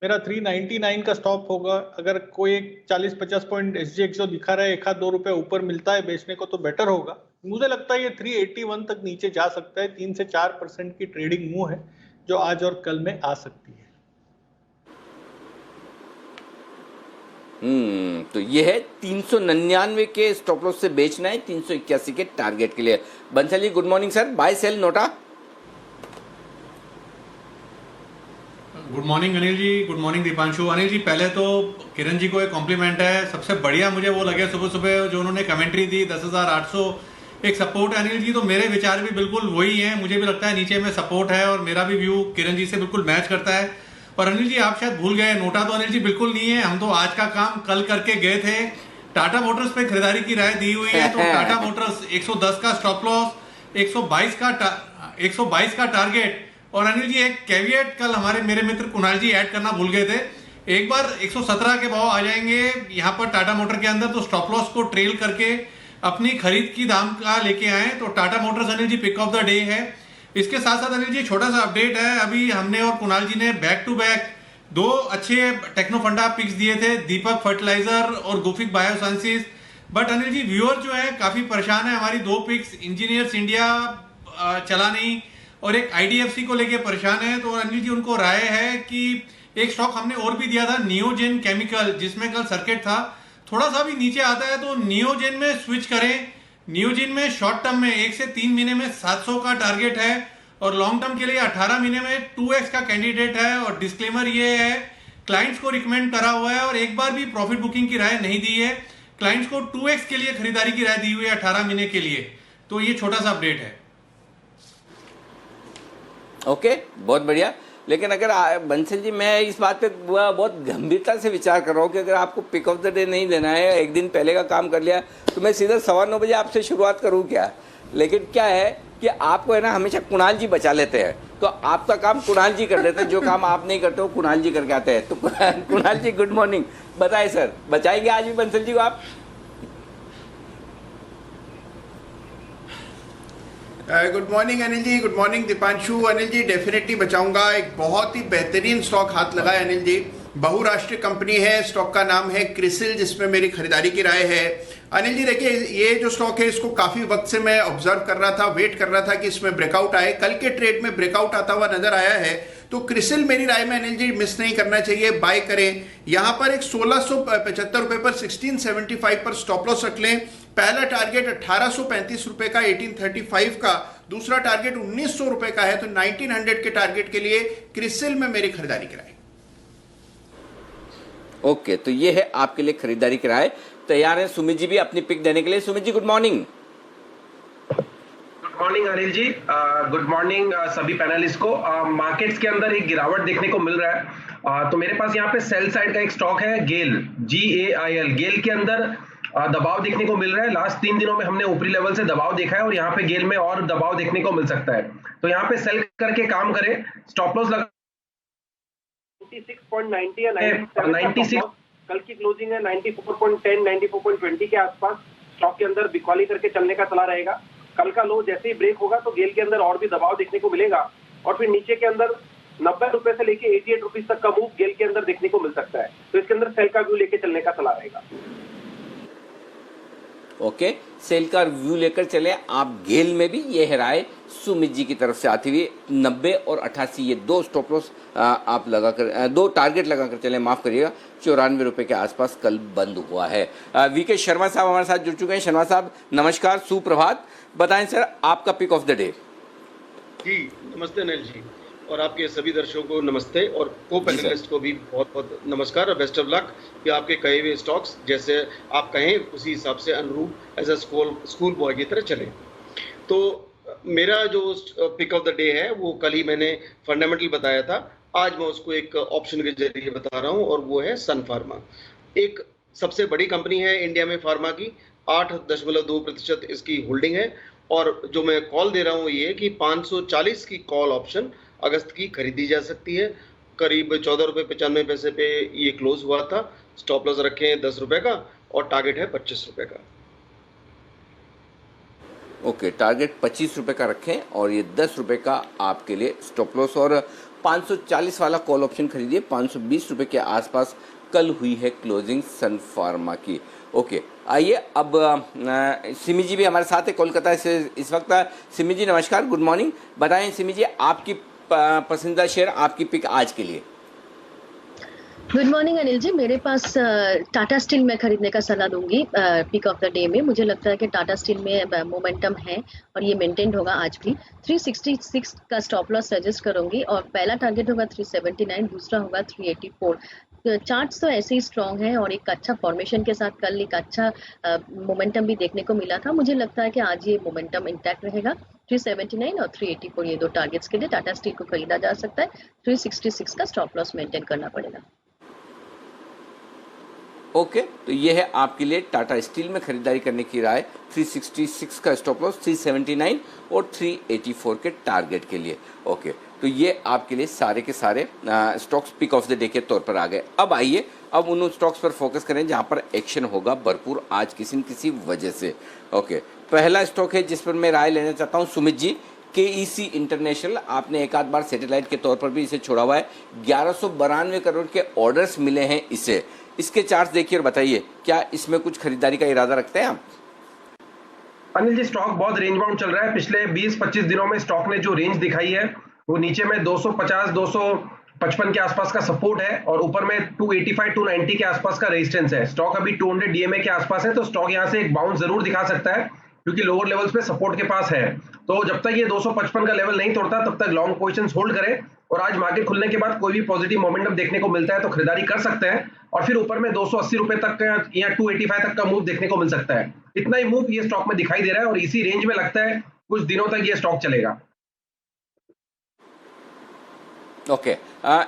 मेरा 399 का स्टॉप होगा। अगर कोई 40-50 पॉइंट SGX दिखा रहा है, 1-2 रुपए ऊपर मिलता है बेचने को तो बेटर होगा। मुझे लगता है ये 381 तक नीचे जा सकता है। 3 से 4% की ट्रेडिंग मूव है जो आज और कल में आ सकती है। तो ये है 399 के स्टॉप लॉस से बेचना है 381 के टारगेट के लिए। Bansal ji, good morning sir. Buy sell नोटा। Good morning Anil ji, good morning Deepanshu. Anil ji, पहले तो किरण जी को एक कॉम्प्लीमेंट है। सबसे बढ़िया मुझे वो लगे सुबह सुबह जो उन्होंने कमेंट्री दी, 10,800 एक सपोर्ट है अनिल जी। तो मेरे विचार भी बिल्कुल वही हैं। मुझे भी लगता है नीचे में सपोर्ट है, और मेरा भी व्यू किरण जी से बिल्कुल मैच करता है। और अनिल जी, आप शायद भूल गए, नोटा तो अनिल जी बिल्कुल नहीं है। हम तो आज का काम कल करके गए थे। टाटा मोटर्स पे खरीदारी की राय दी हुई है, तो टाटा मोटर्स 110 का स्टॉप लॉस, 122 का टारगेट। और अनिल जी, एक कैविएट कल मेरे मित्र कुणाल जी ऐड करना भूल गए थे। एक बार 117 के भाव आ जाएंगे यहाँ पर टाटा मोटर के अंदर, तो स्टॉप लॉस को ट्रेल करके अपनी खरीद की दाम का लेके आए। तो Tata Motors Anil ji pick of the day है। इसके साथ साथ अनिल जी छोटा सा अपडेट है। अभी हमने और कुणाल जी ने बैक टू बैक 2 अच्छे टेक्नो फंडा पिक्स दिए थे, दीपक फर्टिलाइजर और Gufic Biosciences. But Anil ji, viewer जो है काफी परेशान है। हमारी 2 पिक्स इंजीनियर्स इंडिया चला नहीं, और एक IDFC को लेके परेशान है। तो अनिल जी, उनको राय है कि एक स्टॉक हमने और भी दिया था, नियोजेन केमिकल, जिसमें कल सर्किट था, थोड़ा सा भी नीचे आता है तो नियोजेन में स्विच करें। नियोजेन में शॉर्ट टर्म में 1 से 3 महीने में 700 का टारगेट है, और लॉन्ग टर्म के लिए 18 महीने में 2x का कैंडिडेट है। और डिस्क्लेमर ये है, क्लाइंट्स को रिकमेंड करा हुआ है और एक बार भी प्रॉफिट बुकिंग की राय नहीं दी है। क्लाइंट्स को 2x के लिए खरीदारी की राय दी हुई है 18 महीने के लिए। तो ये छोटा सा अपडेट है। ओके, बहुत बढ़िया। लेकिन अगर बंसल जी, मैं इस बात पे बहुत गंभीरता से विचार कर रहा हूँ कि अगर आपको पिक ऑफ द डे नहीं देना है, एक दिन पहले का काम कर लिया, तो मैं सीधा 9:15 बजे आपसे शुरुआत करूँ क्या? लेकिन क्या है कि आपको है ना, हमेशा कुणाल जी बचा लेते हैं, तो आपका काम कुणाल जी कर देते हैं। जो काम आप नहीं करते हो कुणाल जी करके आते हैं। तो कुणाल जी गुड मॉर्निंग, बताइए सर, बचाएंगे आज भी बंसल जी को आप? Good morning Anil ji, good morning Deepanshu. Anil जी डेफिनेटली बचाऊंगा। एक बहुत ही बेहतरीन स्टॉक हाथ लगा है अनिल जी। बहुराष्ट्रीय कंपनी है, स्टॉक का नाम है क्रिसिल, जिसमें मेरी खरीदारी की राय है। अनिल जी देखिए, ये जो स्टॉक है इसको काफी वक्त से मैं ऑब्जर्व कर रहा था, वेट कर रहा था कि इसमें ब्रेकआउट आए। कल के ट्रेड में ब्रेकआउट आता हुआ नजर आया है। तो क्रिसिल मेरी राय में अनिल जी मिस नहीं करना चाहिए, बाय करें। यहां पर एक 1675 रुपए पर 1675 पर स्टॉप लॉस रख लें। पहला टारगेट 1835 रुपए का 1835 का, दूसरा टारगेट 1900 रुपए का है। तो 1900 के टारगेट के लिए क्रिसिल में मेरी खरीदारी की राय। ओके, तो ये है आपके लिए खरीदारी की राय। तैयार है सुमित जी भी अपनी पिक देने के लिए? Sumit ji good morning. Good morning Anil ji, good morning सभी पैनलिस्ट को। मार्केट्स के अंदर एक गिरावट देखने को मिल रहा है। तो मेरे पास यहाँ पे सेल साइड का एक स्टॉक है गेल, GAIL। गेल के अंदर दबाव देखने को मिल रहा है। लास्ट 3 दिनों में हमने ऊपरी लेवल से दबाव देखा है और यहाँ पे गेल में और दबाव देखने को मिल सकता है। तो यहाँ पे सेल करके काम करें। स्टॉप लॉस लगा 96.90 या 96। कल की क्लोजिंग है 94.10, 94.20 के आसपास। स्टॉक के अंदर बिकवाली करके चलने का चला रहेगा। कल का लो जैसे ही ब्रेक होगा तो गेल के अंदर और भी दबाव देखने को मिलेगा और फिर नीचे के अंदर 90 रुपए से लेके 88 रुपीज तक का मूव गेल के अंदर देखने को मिल सकता है। तो इसके अंदर सेल का व्यू लेके चलने का चला रहेगा। ओके, सेल का व्यू लेकर चले आप गेल में भी। ये है राय सुमित जी की तरफ से आती हुई। 90 और 88 ये दो स्टॉप लॉस आप लगाकर, दो टारगेट लगाकर चले, माफ करिएगा। 94 रुपए के आसपास कल बंद हुआ है। VK शर्मा साहब हमारे साथ जुड़ चुके हैं। शर्मा साहब नमस्कार, सुप्रभात। बताएं सर, आपका पिक ऑफ द डे। जी नमस्ते अनिल जी, और आपके सभी दर्शकों को नमस्ते, और को पैनलिस्ट को भी बहुत बहुत नमस्कार और बेस्ट ऑफ लक कि आपके कहे हुए स्टॉक्स जैसे आप कहें उसी हिसाब से अनुरूप एज अ स्कूल बॉय की तरह चलें। तो मेरा जो पिक ऑफ द डे है वो कल ही मैंने फंडामेंटल बताया था, आज मैं उसको एक ऑप्शन के जरिए बता रहा हूँ, और वो है सन फार्मा। एक सबसे बड़ी कंपनी है इंडिया में फार्मा की, 8.2% इसकी होल्डिंग है। और जो मैं कॉल दे रहा हूँ ये कि 540 की कॉल ऑप्शन अगस्त की खरीदी जा सकती है। करीब 14 रुपये 95 पैसे पे ये क्लोज हुआ था। स्टॉप लॉस रखें 10 रुपए का और टारगेट है 25 रुपए का। ओके, टारगेट 25 रुपए का रखें और ये 10 रुपए का आपके लिए स्टॉप लॉस। और 540 वाला कॉल ऑप्शन खरीदिए। 520 रुपए के आसपास कल हुई है क्लोजिंग सन फार्मा की। ओके, आइए अब सिमी जी भी हमारे साथ है कोलकाता से इस वक्त। सिमी जी नमस्कार, गुड मॉर्निंग। बताएं सिमी जी, आपकी पसंदीदा शेयर, आपकी पिक आज के लिए। गुड मॉर्निंग अनिल जी, मेरे पास टाटा स्टील में खरीदने का सलाह दूंगी पिक ऑफ द डे में। मुझे लगता है कि टाटा स्टील में मोमेंटम है और ये मेंटेन होगा आज भी। 366 का स्टॉप लॉस सजेस्ट करूंगी और पहला टारगेट होगा 379, दूसरा होगा 384। चार्ट्स तो ऐसे ही स्ट्रॉन्ग है और एक अच्छा फॉर्मेशन के साथ कल एक अच्छा मोमेंटम भी देखने को मिला था। मुझे लगता है कि आज ये मोमेंटम इंटैक्ट रहेगा। 379 और 384 ये दो टारगेट्स के लिए टाटा स्टील को खरीदा जा सकता है। 366 का स्टॉप लॉस मेंटेन करना पड़ेगा। ओके, तो ये है आपके लिए टाटा स्टील में खरीदारी करने की राय। 366 का स्टॉप लॉस, 379 और 384 के टारगेट के लिए। ओके, तो ये आपके लिए सारे के सारे stocks pick of the day के तौर पर आ गए। अब आइए, अब उन स्टॉक्स पर फोकस करें जहां पर एक्शन होगा भरपूर आज किसी न किसी वजह से। ओके, पहला स्टॉक है जिस पर मैं राय लेना चाहता हूं सुमित जी, KEC इंटरनेशनल। आपने एक आध बार सैटेलाइट के तौर पर भी इसे छोड़ा हुआ है। 1192 करोड़ के ऑर्डर्स मिले हैं इसे। इसके चार्ट देखिए और बताइए, क्या इसमें कुछ खरीदारी का इरादा रखते हैं आप? अनिल जी, स्टॉक बहुत रेंज बाउंड चल रहा है। पिछले 20-25 दिनों में स्टॉक ने जो रेंज दिखाई है वो नीचे में 250-255 के आसपास का सपोर्ट है और ऊपर में 285-290 के आसपास का रेजिस्टेंस है। स्टॉक अभी 200 DMA के आसपास है, तो स्टॉक यहाँ से एक बाउंस जरूर दिखा सकता है। क्योंकि लोअर लेवल्स पे सपोर्ट के पास है। तो जब तक ये 255 का लेवल नहीं तोड़ता तब तक लॉन्ग पोजीशंस होल्ड करें, और आज मार्केट खुलने के बाद कोई भी पॉजिटिव मोमेंटम देखने को मिलता है तो खरीदारी कर सकते हैं, और फिर ऊपर में 280 रुपए तक का या 285 तक का मूव देखने को मिल सकता है। इतना ही मूव ये स्टॉक में दिखाई दे रहा है और इसी रेंज में लगता है कुछ दिनों तक ये स्टॉक चलेगा। ओके,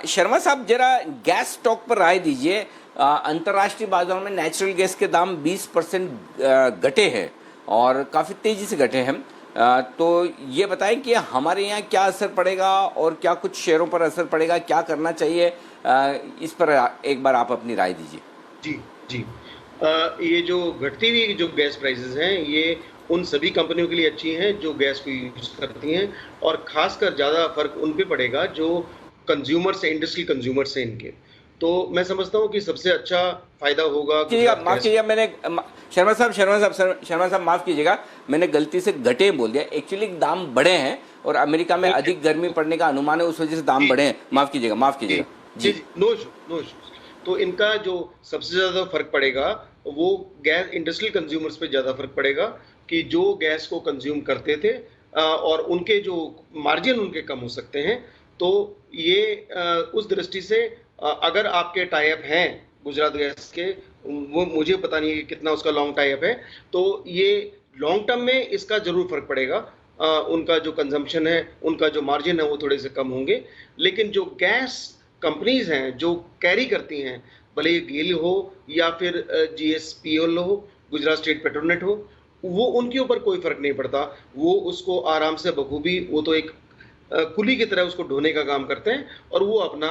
शर्मा साहब जरा गैस स्टॉक पर राय दीजिए। अंतर्राष्ट्रीय बाजार में नेचुरल गैस के दाम 20% घटे हैं और काफ़ी तेज़ी से घटे हैं। तो ये बताएं कि हमारे यहाँ क्या असर पड़ेगा और क्या कुछ शेयरों पर असर पड़ेगा, क्या करना चाहिए, इस पर एक बार आप अपनी राय दीजिए। जी जी, ये जो घटती हुई जो गैस प्राइसेस हैं ये उन सभी कंपनियों के लिए अच्छी हैं जो गैस को यूज करती हैं, और खासकर ज़्यादा फर्क उन पे पड़ेगा जो कंज्यूमर से, इंडस्ट्रियल कंज्यूमर से इनके। तो मैं समझता हूँ कि सबसे अच्छा फायदा होगा। माफ कीजिएगा, मैंने शर्मा साहब माफ कीजिएगा, मैंने गलती से घटे बोल दिया। एक्चुअली दाम बढ़े हैं और अमेरिका में अधिक गर्मी पड़ने का अनुमान है, उस वजह से दाम बढ़े हैं। माफ कीजिएगा जी, नो इश्यूज। तो इनका जो सबसे ज्यादा फर्क पड़ेगा वो गैस इंडस्ट्रियल कंज्यूमर्स पे ज्यादा फर्क पड़ेगा, कि जो गैस को कंज्यूम करते थे और उनके जो मार्जिन उनके कम हो सकते हैं। तो ये उस दृष्टि से अगर आपके टाई अप हैं गुजरात गैस के, वो मुझे पता नहीं कितना उसका लॉन्ग टाई अप है, तो ये लॉन्ग टर्म में इसका जरूर फर्क पड़ेगा। उनका जो कंजम्पशन है, उनका जो मार्जिन है वो थोड़े से कम होंगे। लेकिन जो गैस कंपनीज हैं जो कैरी करती हैं, भले ये गेल हो या फिर GSPL हो, गुजरात स्टेट पेट्रोनेट हो, वो उनके ऊपर कोई फर्क नहीं पड़ता। वो उसको आराम से बखूबी, वो तो एक कुली की तरह उसको ढोने का काम करते हैं, और वो अपना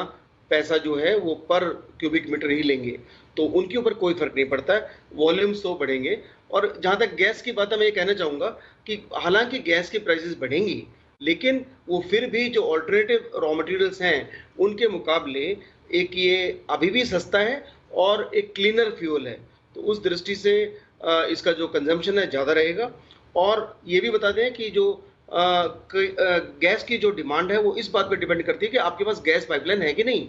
पैसा जो है वो पर क्यूबिक मीटर ही लेंगे, तो उनके ऊपर कोई फर्क नहीं पड़ता है। वॉल्यूम्स तो बढ़ेंगे। और जहाँ तक गैस की बात है, मैं ये कहना चाहूँगा कि हालांकि गैस की प्राइसेस बढ़ेंगी, लेकिन वो फिर भी जो ऑल्टरनेटिव रॉ मटेरियल्स हैं उनके मुकाबले एक ये अभी भी सस्ता है और एक क्लीनर फ्यूल है। तो उस दृष्टि से इसका जो कंजम्पशन है ज़्यादा रहेगा। और ये भी बता दें कि जो गैस की जो डिमांड है वो इस बात पे डिपेंड करती है कि आपके पास गैस पाइपलाइन है कि नहीं।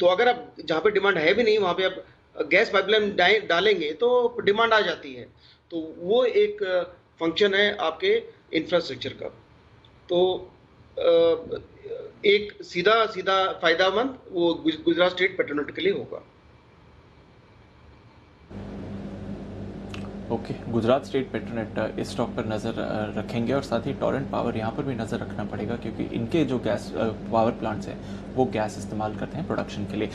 तो अगर आप जहाँ पे डिमांड है भी नहीं वहाँ पे आप गैस पाइपलाइन डालेंगे तो डिमांड आ जाती है। तो वो एक फंक्शन है आपके इंफ्रास्ट्रक्चर का। तो एक सीधा फायदामंद वो गुजरात स्टेट पेट्रोनेट के लिए होगा। ओके, गुजरात स्टेट पेट्रोनेट इस स्टॉक पर नज़र रखेंगे, और साथ ही टोरेंट पावर यहाँ पर भी नज़र रखना पड़ेगा, क्योंकि इनके जो गैस पावर प्लांट्स हैं वो गैस इस्तेमाल करते हैं प्रोडक्शन के लिए।